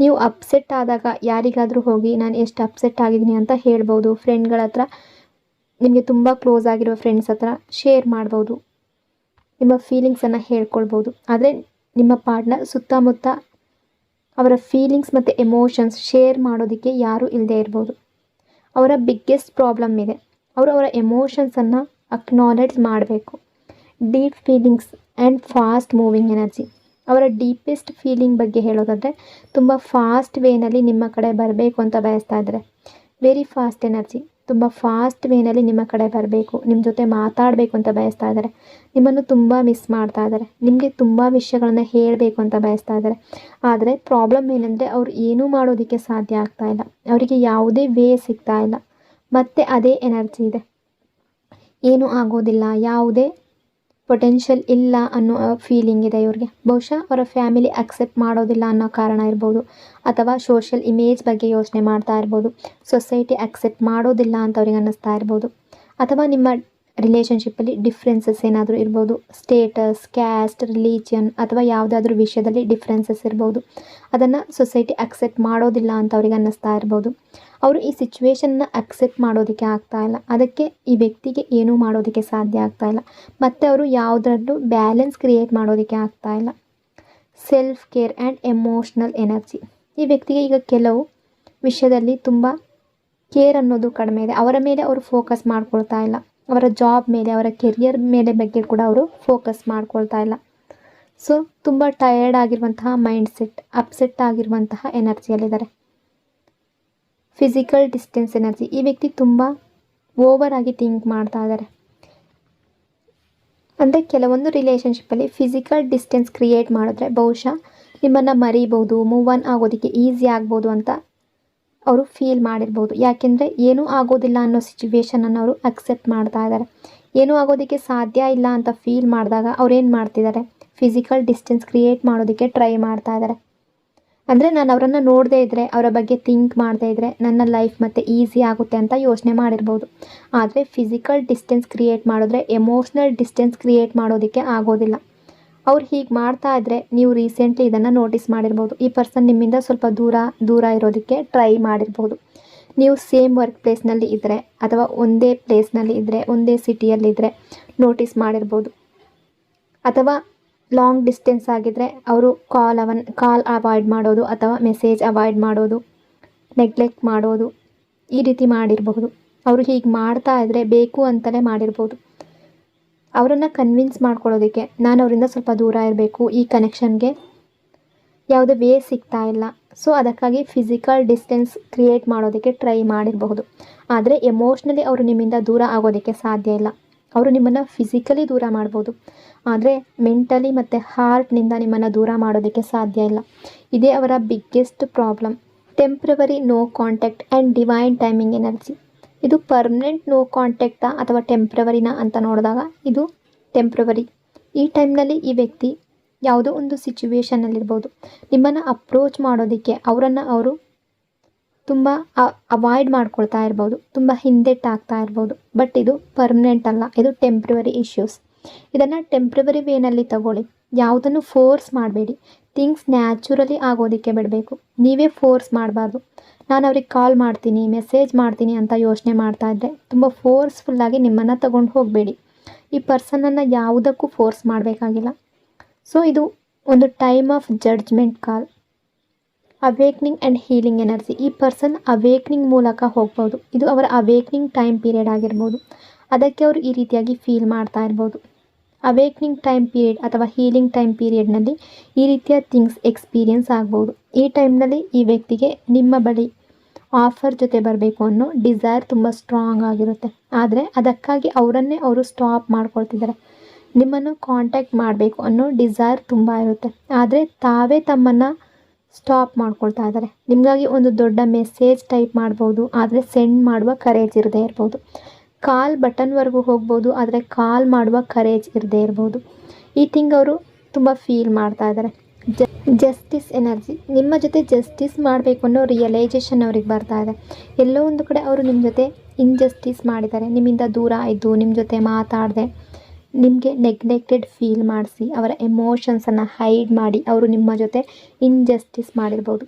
ನೀವು ಅಪ್ಸೆಟ್ ಆದಾಗ ಯಾರಿಗಾದರೂ ಹೋಗಿ ನಾನು ಎಷ್ಟು ಅಪ್ಸೆಟ್ ಆಗಿದ್ದೀನಿ ಅಂತ ಹೇಳ್ಬೋದು. ಫ್ರೆಂಡ್ಗಳ ಹತ್ರ, ನಿಮಗೆ ತುಂಬ ಕ್ಲೋಸ್ ಆಗಿರೋ ಫ್ರೆಂಡ್ಸ್ ಹತ್ರ ಶೇರ್ ಮಾಡ್ಬೋದು, ನಿಮ್ಮ ಫೀಲಿಂಗ್ಸನ್ನು ಹೇಳ್ಕೊಳ್ಬೋದು. ಆದರೆ ನಿಮ್ಮ ಪಾರ್ಟ್ನರ್ ಸುತ್ತಮುತ್ತ ಅವರ ಫೀಲಿಂಗ್ಸ್ ಮತ್ತು ಎಮೋಷನ್ಸ್ ಶೇರ್ ಮಾಡೋದಕ್ಕೆ ಯಾರೂ ಇಲ್ಲದೆ ಇರ್ಬೋದು. ಅವರ ಬಿಗ್ಗೆಸ್ಟ್ ಪ್ರಾಬ್ಲಮ್ ಇದೆ, ಅವರು ಅವರ ಎಮೋಷನ್ಸನ್ನು ಅಕ್ನಾಲೆಡ್ಜ್ ಮಾಡಬೇಕು. Deep feelings and fast moving energy. ಅವರ ಡೀಪೆಸ್ಟ್ ಫೀಲಿಂಗ್ ಬಗ್ಗೆ ಹೇಳೋದಾದರೆ ತುಂಬ ಫಾಸ್ಟ್ ವೇನಲ್ಲಿ ನಿಮ್ಮ ಕಡೆ ಬರಬೇಕು ಅಂತ ಬಯಸ್ತಾ ಇದ್ದಾರೆ. ವೆರಿ ಫಾಸ್ಟ್ ಎನರ್ಜಿ, ತುಂಬ ಫಾಸ್ಟ್ ವೇನಲ್ಲಿ ನಿಮ್ಮ ಕಡೆ ಬರಬೇಕು, ನಿಮ್ಮ ಜೊತೆ ಮಾತಾಡಬೇಕು ಅಂತ ಬಯಸ್ತಾ ಇದ್ದಾರೆ. ನಿಮ್ಮನ್ನು ತುಂಬ ಮಿಸ್ ಮಾಡ್ತಾ ಇದ್ದಾರೆ, ನಿಮಗೆ ತುಂಬ ವಿಷಯಗಳನ್ನು ಹೇಳಬೇಕು ಅಂತ ಬಯಸ್ತಾ ಇದ್ದಾರೆ. ಆದರೆ ಪ್ರಾಬ್ಲಮ್ ಏನಂದರೆ ಅವ್ರು ಏನೂ ಮಾಡೋದಕ್ಕೆ ಸಾಧ್ಯ ಆಗ್ತಾ ಇಲ್ಲ, ಅವರಿಗೆ ಯಾವುದೇ ವೇ ಸಿಗ್ತಾ ಇಲ್ಲ. ಮತ್ತು ಅದೇ ಎನರ್ಜಿ ಇದೆ, ಏನೂ ಆಗೋದಿಲ್ಲ, ಯಾವುದೇ ಪೊಟೆನ್ಷಿಯಲ್ ಇಲ್ಲ ಅನ್ನೋ ಫೀಲಿಂಗ್ ಇದೆ ಇವ್ರಿಗೆ. ಬಹುಶಃ ಅವರ ಫ್ಯಾಮಿಲಿ ಅಕ್ಸೆಪ್ಟ್ ಮಾಡೋದಿಲ್ಲ ಅನ್ನೋ ಕಾರಣ ಇರ್ಬೋದು, ಅಥವಾ ಸೋಷಿಯಲ್ ಇಮೇಜ್ ಬಗ್ಗೆ ಯೋಚನೆ ಮಾಡ್ತಾ ಇರ್ಬೋದು. ಸೊಸೈಟಿ ಅಕ್ಸೆಪ್ಟ್ ಮಾಡೋದಿಲ್ಲ ಅಂತ ಅವ್ರಿಗೆ ಅನ್ನಿಸ್ತಾ ಇರ್ಬೋದು. ಅಥವಾ ನಿಮ್ಮ ರಿಲೇಷನ್ಶಿಪ್ಪಲ್ಲಿ ಡಿಫ್ರೆನ್ಸಸ್ ಏನಾದರೂ ಇರ್ಬೋದು. ಸ್ಟೇಟಸ್, ಕ್ಯಾಸ್ಟ್, ರಿಲಿಜಿಯನ್ ಅಥವಾ ಯಾವುದಾದ್ರೂ ವಿಷಯದಲ್ಲಿ ಡಿಫ್ರೆನ್ಸಸ್ ಇರ್ಬೋದು. ಅದನ್ನು ಸೊಸೈಟಿ ಅಕ್ಸೆಪ್ಟ್ ಮಾಡೋದಿಲ್ಲ ಅಂತ ಅವ್ರಿಗೆ ಅನ್ನಿಸ್ತಾ ಇರ್ಬೋದು. ಅವರು ಈ ಸಿಚುವೇಶನ್ನ ಅಕ್ಸೆಪ್ಟ್ ಮಾಡೋದಕ್ಕೆ ಆಗ್ತಾ ಇಲ್ಲ, ಅದಕ್ಕೆ ಈ ವ್ಯಕ್ತಿಗೆ ಏನೂ ಮಾಡೋದಕ್ಕೆ ಸಾಧ್ಯ ಆಗ್ತಾ ಇಲ್ಲ. ಮತ್ತು ಅವರು ಯಾವುದರಲ್ಲೂ ಬ್ಯಾಲೆನ್ಸ್ ಕ್ರಿಯೇಟ್ ಮಾಡೋದಕ್ಕೆ ಆಗ್ತಾ ಇಲ್ಲ. Self care and emotional energy. ಈ ವ್ಯಕ್ತಿಗೆ ಈಗ ಕೆಲವು ವಿಷಯದಲ್ಲಿ ತುಂಬ ಕೇರ್ ಅನ್ನೋದು ಕಡಿಮೆ ಇದೆ, ಅವರ ಮೇಲೆ ಅವರು ಫೋಕಸ್ ಮಾಡ್ಕೊಳ್ತಾ ಇಲ್ಲ. ಅವರ ಜಾಬ್ ಮೇಲೆ, ಅವರ ಕೆರಿಯರ್ ಮೇಲೆ ಬಗ್ಗೆ ಕೂಡ ಅವರು ಫೋಕಸ್ ಮಾಡ್ಕೊಳ್ತಾ ಇಲ್ಲ. ಸೊ ತುಂಬ ಟಯರ್ಡ್ ಆಗಿರುವಂತಹ ಮೈಂಡ್ಸೆಟ್, ಅಪ್ಸೆಟ್ ಆಗಿರುವಂತಹ ಎನರ್ಜಿಯಲ್ಲಿದ್ದಾರೆ. Physical distance energy. ಈ ವ್ಯಕ್ತಿ ತುಂಬ ಓವರ್ ಆಗಿ ಥಿಂಕ್ ಮಾಡ್ತಾ ಇದ್ದಾರೆ. ಅಂದರೆ ಕೆಲವೊಂದು ರಿಲೇಷನ್ಶಿಪ್ಪಲ್ಲಿ ಫಿಸಿಕಲ್ ಡಿಸ್ಟೆನ್ಸ್ ಕ್ರಿಯೇಟ್ ಮಾಡಿದ್ರೆ ಬಹುಶಃ ನಿಮ್ಮನ್ನು ಮರಿಬೋದು, ಮೂವ್ ಆನ್ ಆಗೋದಕ್ಕೆ ಈಸಿ ಆಗ್ಬೋದು ಅಂತ ಅವರು ಫೀಲ್ ಮಾಡಿರ್ಬೋದು. ಯಾಕೆಂದರೆ ಏನೂ ಆಗೋದಿಲ್ಲ ಅನ್ನೋ ಸಿಚುವೇಶನನ್ನು ಅವರು ಅಕ್ಸೆಪ್ಟ್ ಮಾಡ್ತಾ ಇದ್ದಾರೆ. ಏನೂ ಆಗೋದಕ್ಕೆ ಸಾಧ್ಯ ಇಲ್ಲ ಅಂತ ಫೀಲ್ ಮಾಡಿದಾಗ ಅವ್ರೇನು ಮಾಡ್ತಿದ್ದಾರೆ, ಫಿಸಿಕಲ್ ಡಿಸ್ಟೆನ್ಸ್ ಕ್ರಿಯೇಟ್ ಮಾಡೋದಕ್ಕೆ ಟ್ರೈ ಮಾಡ್ತಾ ಇದ್ದಾರೆ. ಅಂದರೆ ನಾನು ಅವರನ್ನು ನೋಡದೇ ಇದ್ದರೆ, ಅವರ ಬಗ್ಗೆ ಥಿಂಕ್ ಮಾಡದೇ ಇದ್ದರೆ ನನ್ನ ಲೈಫ್ ಮತ್ತೆ ಈಸಿ ಆಗುತ್ತೆ ಅಂತ ಯೋಚನೆ ಮಾಡಿರ್ಬೋದು. ಆದರೆ ಫಿಸಿಕಲ್ ಡಿಸ್ಟೆನ್ಸ್ ಕ್ರಿಯೇಟ್ ಮಾಡಿದ್ರೆ ಎಮೋಷ್ನಲ್ ಡಿಸ್ಟೆನ್ಸ್ ಕ್ರಿಯೇಟ್ ಮಾಡೋದಕ್ಕೆ ಆಗೋದಿಲ್ಲ. ಅವ್ರು ಹೀಗೆ ಮಾಡ್ತಾ ಇದ್ದರೆ ನೀವು ರೀಸೆಂಟ್ಲಿ ಇದನ್ನು ನೋಟಿಸ್ ಮಾಡಿರ್ಬೋದು. ಈ ಪರ್ಸನ್ ನಿಮ್ಮಿಂದ ಸ್ವಲ್ಪ ದೂರ ಇರೋದಕ್ಕೆ ಟ್ರೈ ಮಾಡಿರ್ಬೋದು. ನೀವು ಸೇಮ್ ವರ್ಕ್ ಪ್ಲೇಸ್ನಲ್ಲಿ ಇದ್ದರೆ ಅಥವಾ ಒಂದೇ ಪ್ಲೇಸ್ನಲ್ಲಿ ಇದ್ದರೆ, ಒಂದೇ ಸಿಟಿಯಲ್ಲಿದ್ದರೆ ನೋಟಿಸ್ ಮಾಡಿರ್ಬೋದು. ಅಥವಾ ಲಾಂಗ್ ಡಿಸ್ಟೆನ್ಸ್ ಆಗಿದ್ದರೆ ಅವರು ಕಾಲ್ ಅವಾಯ್ಡ್ ಮಾಡೋದು ಅಥವಾ ಮೆಸೇಜ್ ಅವಾಯ್ಡ್ ಮಾಡೋದು, ನೆಗ್ಲೆಕ್ಟ್ ಮಾಡೋದು, ಈ ರೀತಿ ಮಾಡಿರಬಹುದು. ಅವರು ಹೀಗೆ ಮಾಡ್ತಾ ಇದ್ದರೆ ಬೇಕು ಅಂತಲೇ ಮಾಡಿರ್ಬೋದು. ಅವರನ್ನು ಕನ್ವಿನ್ಸ್ ಮಾಡ್ಕೊಳ್ಳೋದಕ್ಕೆ ನಾನು ಅವರಿಂದ ಸ್ವಲ್ಪ ದೂರ ಇರಬೇಕು, ಈ ಕನೆಕ್ಷನ್ಗೆ ಯಾವುದೇ ವೇ ಸಿಗ್ತಾ ಇಲ್ಲ, ಸೊ ಅದಕ್ಕಾಗಿ ಫಿಸಿಕಲ್ ಡಿಸ್ಟೆನ್ಸ್ ಕ್ರಿಯೇಟ್ ಮಾಡೋದಕ್ಕೆ ಟ್ರೈ ಮಾಡಿರಬಹುದು. ಆದರೆ ಎಮೋಷ್ನಲಿ ಅವರು ನಿಮ್ಮಿಂದ ದೂರ ಆಗೋದಕ್ಕೆ ಸಾಧ್ಯ ಇಲ್ಲ. ಅವರು ನಿಮ್ಮನ್ನು ಫಿಸಿಕಲಿ ದೂರ ಮಾಡ್ಬೋದು, ಆದರೆ ಮೆಂಟಲಿ ಮತ್ತು ಹಾರ್ಟ್ನಿಂದ ನಿಮ್ಮನ್ನು ದೂರ ಮಾಡೋದಕ್ಕೆ ಸಾಧ್ಯ ಇಲ್ಲ. ಇದೇ ಅವರ biggest problem. Temporary no contact and divine timing energy. ಇದು ಪರ್ಮನೆಂಟ್ ನೋ ಕಾಂಟ್ಯಾಕ್ಟಾ ಅಥವಾ ಟೆಂಪ್ರವರಿನಾ ಅಂತ ನೋಡಿದಾಗ ಇದು ಟೆಂಪ್ರವರಿ. ಈ ಟೈಮ್ನಲ್ಲಿ ಈ ವ್ಯಕ್ತಿ ಯಾವುದೋ ಒಂದು ಸಿಚುವೇಷನಲ್ಲಿರ್ಬೋದು, ನಿಮ್ಮನ್ನು ಅಪ್ರೋಚ್ ಮಾಡೋದಕ್ಕೆ ಅವರನ್ನು ಅವರು ತುಂಬ ಅವಾಯ್ಡ್ ಮಾಡ್ಕೊಳ್ತಾ ಇರ್ಬೋದು, ತುಂಬ ಹಿಂದೆಟ್ಟಾಗ್ತಾ ಇರ್ಬೋದು. ಬಟ್ ಇದು ಪರ್ಮನೆಂಟ್ ಅಲ್ಲ, ಇದು ಟೆಂಪ್ರವರಿ ಇಶ್ಯೂಸ್. ಇದನ್ನು ಟೆಂಪ್ರವರಿ ವೇನಲ್ಲಿ ತಗೊಳ್ಳಿ, ಯಾವುದನ್ನು ಫೋರ್ಸ್ ಮಾಡಬೇಡಿ. ಥಿಂಗ್ಸ್ ನ್ಯಾಚುರಲಿ ಆಗೋದಕ್ಕೆ ಬಿಡಬೇಕು, ನೀವೇ ಫೋರ್ಸ್ ಮಾಡಬಾರ್ದು. ನಾನು ಅವ್ರಿಗೆ ಕಾಲ್ ಮಾಡ್ತೀನಿ, ಮೆಸೇಜ್ ಮಾಡ್ತೀನಿ ಅಂತ ಯೋಚನೆ ಮಾಡ್ತಾ ಇದ್ದರೆ ತುಂಬ ಫೋರ್ಸ್ಫುಲ್ಲಾಗಿ ನಿಮ್ಮನ್ನು ತಗೊಂಡು ಹೋಗಬೇಡಿ. ಈ ಪರ್ಸನನ್ನು ಯಾವುದಕ್ಕೂ ಫೋರ್ಸ್ ಮಾಡಬೇಕಾಗಿಲ್ಲ. ಸೊ ಇದು ಒಂದು time of judgement call. Awakening and healing energy. ಈ ಪರ್ಸನ್ ಅವೇಕ್ನಿಂಗ್ ಮೂಲಕ ಹೋಗ್ಬೋದು, ಇದು ಅವರ ಅವೇಕ್ನಿಂಗ್ ಟೈಮ್ ಪೀರಿಯಡ್ ಆಗಿರ್ಬೋದು. ಅದಕ್ಕೆ ಅವರು ಈ ರೀತಿಯಾಗಿ ಫೀಲ್ ಮಾಡ್ತಾ ಇರ್ಬೋದು. ಅವೇಕ್ನಿಂಗ್ ಟೈಮ್ ಪೀರಿಯಡ್ ಅಥವಾ ಹೀಲಿಂಗ್ ಟೈಮ್ ಪೀರಿಯಡ್ನಲ್ಲಿ ಈ ರೀತಿಯ ಥಿಂಗ್ಸ್ ಎಕ್ಸ್ಪೀರಿಯನ್ಸ್ ಆಗ್ಬೋದು. ಈ ಟೈಮ್ನಲ್ಲಿ ಈ ವ್ಯಕ್ತಿಗೆ ನಿಮ್ಮ ಬಳಿ ಆಫರ್ ಜೊತೆ ಬರಬೇಕು ಅನ್ನೋ ಡಿಸೈರ್ ತುಂಬ ಸ್ಟ್ರಾಂಗ್ ಆಗಿರುತ್ತೆ. ಆದರೆ ಅದಕ್ಕಾಗಿ ಅವರನ್ನೇ ಅವರು ಸ್ಟಾಪ್ ಮಾಡ್ಕೊಳ್ತಿದ್ದಾರೆ. ನಿಮ್ಮನ್ನು ಕಾಂಟ್ಯಾಕ್ಟ್ ಮಾಡಬೇಕು ಅನ್ನೋ ಡಿಸೈರ್ ತುಂಬ ಇರುತ್ತೆ, ಆದರೆ ತಾವೇ ತಮ್ಮನ್ನು ಸ್ಟಾಪ್ ಮಾಡ್ಕೊಳ್ತಾ ಇದ್ದಾರೆ. ನಿಮಗಾಗಿ ಒಂದು ದೊಡ್ಡ ಮೆಸೇಜ್ ಟೈಪ್ ಮಾಡ್ಬೋದು, ಆದರೆ ಸೆಂಡ್ ಮಾಡುವ ಕರೇಜ್ ಇರದೇ ಇರ್ಬೋದು. ಕಾಲ್ ಬಟನ್ವರೆಗೂ ಹೋಗ್ಬೋದು, ಆದರೆ ಕಾಲ್ ಮಾಡುವ ಕರೇಜ್ ಇರದೇ ಇರ್ಬೋದು. ಈ ಥಿಂಗ್ ಅವರು ತುಂಬ ಫೀಲ್ ಮಾಡ್ತಾ ಇದ್ದಾರೆ. Justice energy. ನಿಮ್ಮ ಜೊತೆ ಜಸ್ಟಿಸ್ ಮಾಡಬೇಕು ಅನ್ನೋ ರಿಯಲೈಸೇಷನ್ ಅವ್ರಿಗೆ ಬರ್ತಾ ಇದೆ. ಎಲ್ಲೋ ಒಂದು ಕಡೆ ಅವರು ನಿಮ್ಮ ಜೊತೆ ಇನ್ಜಸ್ಟಿಸ್ ಮಾಡಿದ್ದಾರೆ, ನಿಮ್ಮಿಂದ ದೂರ ಇದ್ದು, ನಿಮ್ಮ ಜೊತೆ ಮಾತಾಡದೆ, ನಿಮಗೆ ನೆಗ್ಲೆಕ್ಟೆಡ್ ಫೀಲ್ ಮಾಡಿಸಿ, ಅವರ ಎಮೋಷನ್ಸನ್ನು ಹೈಡ್ ಮಾಡಿ ಅವರು ನಿಮ್ಮ ಜೊತೆ ಇನ್ಜಸ್ಟಿಸ್ ಮಾಡಿರ್ಬೋದು.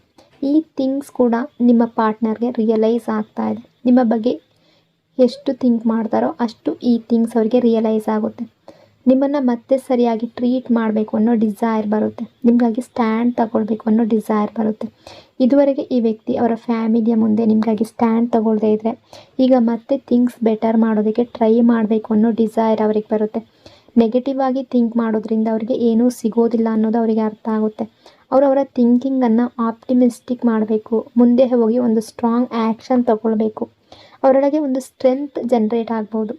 ಈ ಥಿಂಗ್ಸ್ ಕೂಡ ನಿಮ್ಮ ಪಾರ್ಟ್ನರ್ಗೆ ರಿಯಲೈಸ್ ಆಗ್ತಾ ಇದೆ. ನಿಮ್ಮ ಬಗ್ಗೆ ಎಷ್ಟು ಥಿಂಕ್ ಮಾಡ್ತಾರೋ ಅಷ್ಟು ಈ ಥಿಂಗ್ಸ್ ಅವರಿಗೆ ರಿಯಲೈಸ್ ಆಗುತ್ತೆ. ನಿಮ್ಮನ್ನು ಮತ್ತೆ ಸರಿಯಾಗಿ ಟ್ರೀಟ್ ಮಾಡಬೇಕು ಅನ್ನೋ ಡಿಸೈರ್ ಬರುತ್ತೆ. ನಿಮಗಾಗಿ ಸ್ಟ್ಯಾಂಡ್ ತಗೊಳ್ಬೇಕು ಅನ್ನೋ ಡಿಸೈರ್ ಬರುತ್ತೆ. ಇದುವರೆಗೆ ಈ ವ್ಯಕ್ತಿ ಅವರ ಫ್ಯಾಮಿಲಿಯ ಮುಂದೆ ನಿಮಗಾಗಿ ಸ್ಟ್ಯಾಂಡ್ ತಗೊಳ್ಳದೇ ಇದ್ದರೆ ಈಗ ಮತ್ತೆ ಥಿಂಗ್ಸ್ ಬೆಟರ್ ಮಾಡೋದಕ್ಕೆ ಟ್ರೈ ಮಾಡಬೇಕು ಅನ್ನೋ ಡಿಸೈರ್ ಅವ್ರಿಗೆ ಬರುತ್ತೆ. ನೆಗೆಟಿವ್ ಆಗಿ ಥಿಂಕ್ ಮಾಡೋದ್ರಿಂದ ಅವರಿಗೆ ಏನೂ ಸಿಗೋದಿಲ್ಲ ಅನ್ನೋದು ಅವರಿಗೆ ಅರ್ಥ ಆಗುತ್ತೆ. ಅವರವರ ಥಿಂಕಿಂಗನ್ನು ಆಪ್ಟಿಮಿಸ್ಟಿಕ್ ಮಾಡಬೇಕು. ಮುಂದೆ ಹೋಗಿ ಒಂದು ಸ್ಟ್ರಾಂಗ್ ಆ್ಯಕ್ಷನ್ ತಗೊಳ್ಬೇಕು. ಅವರೊಳಗೆ ಒಂದು ಸ್ಟ್ರೆಂತ್ ಜನ್ರೇಟ್ ಆಗ್ಬೋದು.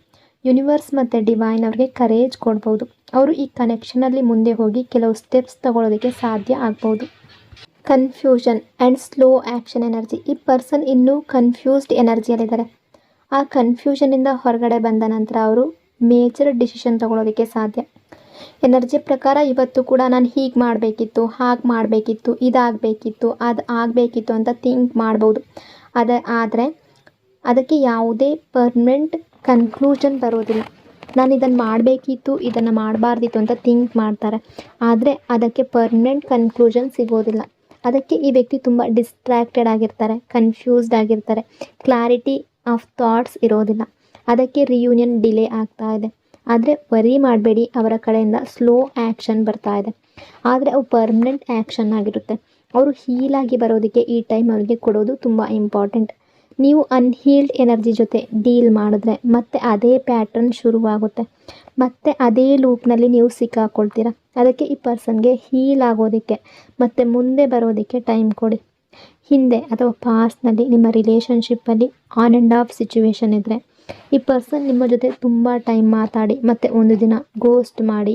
ಯೂನಿವರ್ಸ್ ಮತ್ತು ಡಿವೈನ್ ಅವ್ರಿಗೆ ಕರೇಜ್ ಕೊಡ್ಬೋದು. ಅವರು ಈ ಕನೆಕ್ಷನಲ್ಲಿ ಮುಂದೆ ಹೋಗಿ ಕೆಲವು ಸ್ಟೆಪ್ಸ್ ತಗೊಳ್ಳೋದಕ್ಕೆ ಸಾಧ್ಯ ಆಗ್ಬೋದು. Confusion and slow action energy. ಈ ಪರ್ಸನ್ ಇನ್ನೂ ಕನ್ಫ್ಯೂಸ್ಡ್ ಎನರ್ಜಿಯಲ್ಲಿದ್ದಾರೆ. ಆ ಕನ್ಫ್ಯೂಷನಿಂದ ಹೊರಗಡೆ ಬಂದ ನಂತರ ಅವರು ಮೇಜರ್ ಡಿಸಿಷನ್ ತಗೊಳ್ಳೋದಕ್ಕೆ ಸಾಧ್ಯ. ಎನರ್ಜಿ ಪ್ರಕಾರ ಇವತ್ತು ಕೂಡ ನಾನು ಹೀಗೆ ಮಾಡಬೇಕಿತ್ತು, ಹಾಗೆ ಮಾಡಬೇಕಿತ್ತು, ಇದಾಗಬೇಕಿತ್ತು, ಅದು ಆಗಬೇಕಿತ್ತು ಅಂತ ಥಿಂಕ್ ಮಾಡ್ಬೋದು. ಆದರೆ ಅದಕ್ಕೆ ಯಾವುದೇ ಪರ್ಮನೆಂಟ್ ಕನ್ಕ್ಲೂಷನ್ ಬರೋದಿಲ್ಲ. ನಾನು ಇದನ್ನು ಮಾಡಬೇಕಿತ್ತು, ಇದನ್ನು ಮಾಡಬಾರ್ದಿತ್ತು ಅಂತ ಥಿಂಕ್ ಮಾಡ್ತಾರೆ. ಆದರೆ ಅದಕ್ಕೆ ಪರ್ಮನೆಂಟ್ ಕನ್ಕ್ಲೂಷನ್ ಸಿಗೋದಿಲ್ಲ. ಅದಕ್ಕೆ ಈ ವ್ಯಕ್ತಿ ತುಂಬ ಡಿಸ್ಟ್ರ್ಯಾಕ್ಟೆಡ್ ಆಗಿರ್ತಾರೆ, ಕನ್ಫ್ಯೂಸ್ಡ್ ಆಗಿರ್ತಾರೆ, ಕ್ಲಾರಿಟಿ ಆಫ್ ಥಾಟ್ಸ್ ಇರೋದಿಲ್ಲ. ಅದಕ್ಕೆ ರಿಯೂನಿಯನ್ ಡಿಲೇ ಆಗ್ತಾ ಇದೆ. ಆದರೆ ವರಿ ಮಾಡಬೇಡಿ, ಅವರ ಕಡೆಯಿಂದ ಸ್ಲೋ ಆ್ಯಕ್ಷನ್ ಬರ್ತಾ ಇದೆ. ಆದರೆ ಅವು ಪರ್ಮನೆಂಟ್ ಆ್ಯಕ್ಷನ್ ಆಗಿರುತ್ತೆ. ಅವರು ಹೀಲಾಗಿ ಬರೋದಕ್ಕೆ ಈ ಟೈಮ್ ಅವರಿಗೆ ಕೊಡೋದು ತುಂಬ ಇಂಪಾರ್ಟೆಂಟ್. ನೀವು ಅನ್ಹೀಲ್ಡ್ ಎನರ್ಜಿ ಜೊತೆ ಡೀಲ್ ಮಾಡಿದ್ರೆ ಮತ್ತೆ ಅದೇ ಪ್ಯಾಟ್ರನ್ ಶುರುವಾಗುತ್ತೆ. ಮತ್ತೆ ಅದೇ ಲೂಪ್ನಲ್ಲಿ ನೀವು ಸಿಕ್ಕಾಕೊಳ್ತೀರ. ಅದಕ್ಕೆ ಈ ಪರ್ಸನ್ಗೆ ಹೀಲ್ ಆಗೋದಕ್ಕೆ ಮತ್ತು ಮುಂದೆ ಬರೋದಕ್ಕೆ ಟೈಮ್ ಕೊಡಿ. ಹಿಂದೆ ಅಥವಾ ಪಾಸ್ಟ್ನಲ್ಲಿ ನಿಮ್ಮ ರಿಲೇಷನ್ಶಿಪ್ಪಲ್ಲಿ ಆನ್ ಆ್ಯಂಡ್ ಆಫ್ ಸಿಚುವೇಶನ್ ಇದ್ದರೆ ಈ ಪರ್ಸನ್ ನಿಮ್ಮ ಜೊತೆ ತುಂಬ ಟೈಮ್ ಮಾತಾಡಿ ಮತ್ತು ಒಂದು ದಿನ ಗೋಸ್ಟ್ ಮಾಡಿ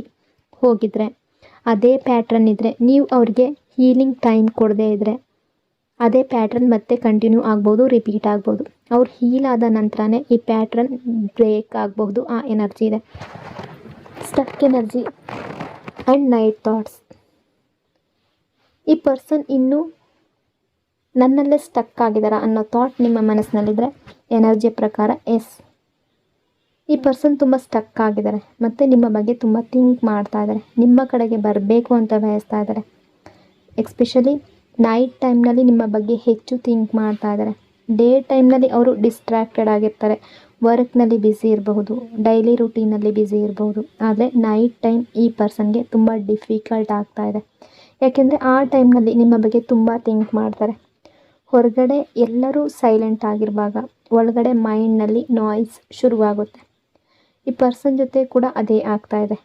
ಹೋಗಿದ್ರೆ, ಅದೇ ಪ್ಯಾಟ್ರನ್ ಇದ್ದರೆ, ನೀವು ಅವ್ರಿಗೆ ಹೀಲಿಂಗ್ ಟೈಮ್ ಕೊಡದೇ ಇದ್ದರೆ ಅದೇ ಪ್ಯಾಟ್ರನ್ ಮತ್ತೆ ಕಂಟಿನ್ಯೂ ಆಗ್ಬೋದು, ರಿಪೀಟ್ ಆಗ್ಬೋದು. ಅವ್ರು ಹೀಲ್ ಆದ ನಂತರನೇ ಈ ಪ್ಯಾಟ್ರನ್ ಬ್ರೇಕ್ ಆಗಬಹುದು. ಆ ಎನರ್ಜಿ ಇದೆ. Stuck energy and night thoughts. ಈ ಪರ್ಸನ್ ಇನ್ನೂ ನನ್ನಲ್ಲೇ ಸ್ಟಕ್ ಆಗಿದ್ದಾರಾ ಅನ್ನೋ ಥಾಟ್ ನಿಮ್ಮ ಮನಸ್ಸಿನಲ್ಲಿದ್ದರೆ ಎನರ್ಜಿಯ ಪ್ರಕಾರ ಎಸ್, ಈ ಪರ್ಸನ್ ತುಂಬ ಸ್ಟಕ್ ಆಗಿದ್ದಾರೆ ಮತ್ತು ನಿಮ್ಮ ಬಗ್ಗೆ ತುಂಬ ಥಿಂಕ್ ಮಾಡ್ತಾ ಇದ್ದಾರೆ. ನಿಮ್ಮ ಕಡೆಗೆ ಬರಬೇಕು ಅಂತ ಬಯಸ್ತಾ ಇದ್ದಾರೆ. ಎಸ್ಪೆಷಲಿ ನೈಟ್ ಟೈಮ್ನಲ್ಲಿ ನಿಮ್ಮ ಬಗ್ಗೆ ಹೆಚ್ಚು ಥಿಂಕ್ ಮಾಡ್ತಾ ಇದ್ದಾರೆ. ಡೇ ಟೈಮ್ನಲ್ಲಿ ಅವರು ಡಿಸ್ಟ್ರ್ಯಾಕ್ಟೆಡ್ ಆಗಿರ್ತಾರೆ, ವರ್ಕ್ನಲ್ಲಿ ಬ್ಯುಸಿ ಇರಬಹುದು, ಡೈಲಿ ರುಟೀನಲ್ಲಿ ಬ್ಯುಸಿ ಇರಬಹುದು. ಆದರೆ ನೈಟ್ ಟೈಮ್ ಈ ಪರ್ಸನ್ಗೆ ತುಂಬ ಡಿಫಿಕಲ್ಟ್ ಆಗ್ತಾ ಇದೆ. ಯಾಕೆಂದರೆ ಆ ಟೈಮ್ನಲ್ಲಿ ನಿಮ್ಮ ಬಗ್ಗೆ ತುಂಬ ಥಿಂಕ್ ಮಾಡ್ತಾರೆ. ಹೊರಗಡೆ ಎಲ್ಲರೂ ಸೈಲೆಂಟ್ ಆಗಿರುವಾಗ ಒಳಗಡೆ ಮೈಂಡ್ನಲ್ಲಿ ನಾಯ್ಸ್ ಶುರುವಾಗುತ್ತೆ. ಈ ಪರ್ಸನ್ ಜೊತೆ ಕೂಡ ಅದೇ ಆಗ್ತಾ ಇದೆ.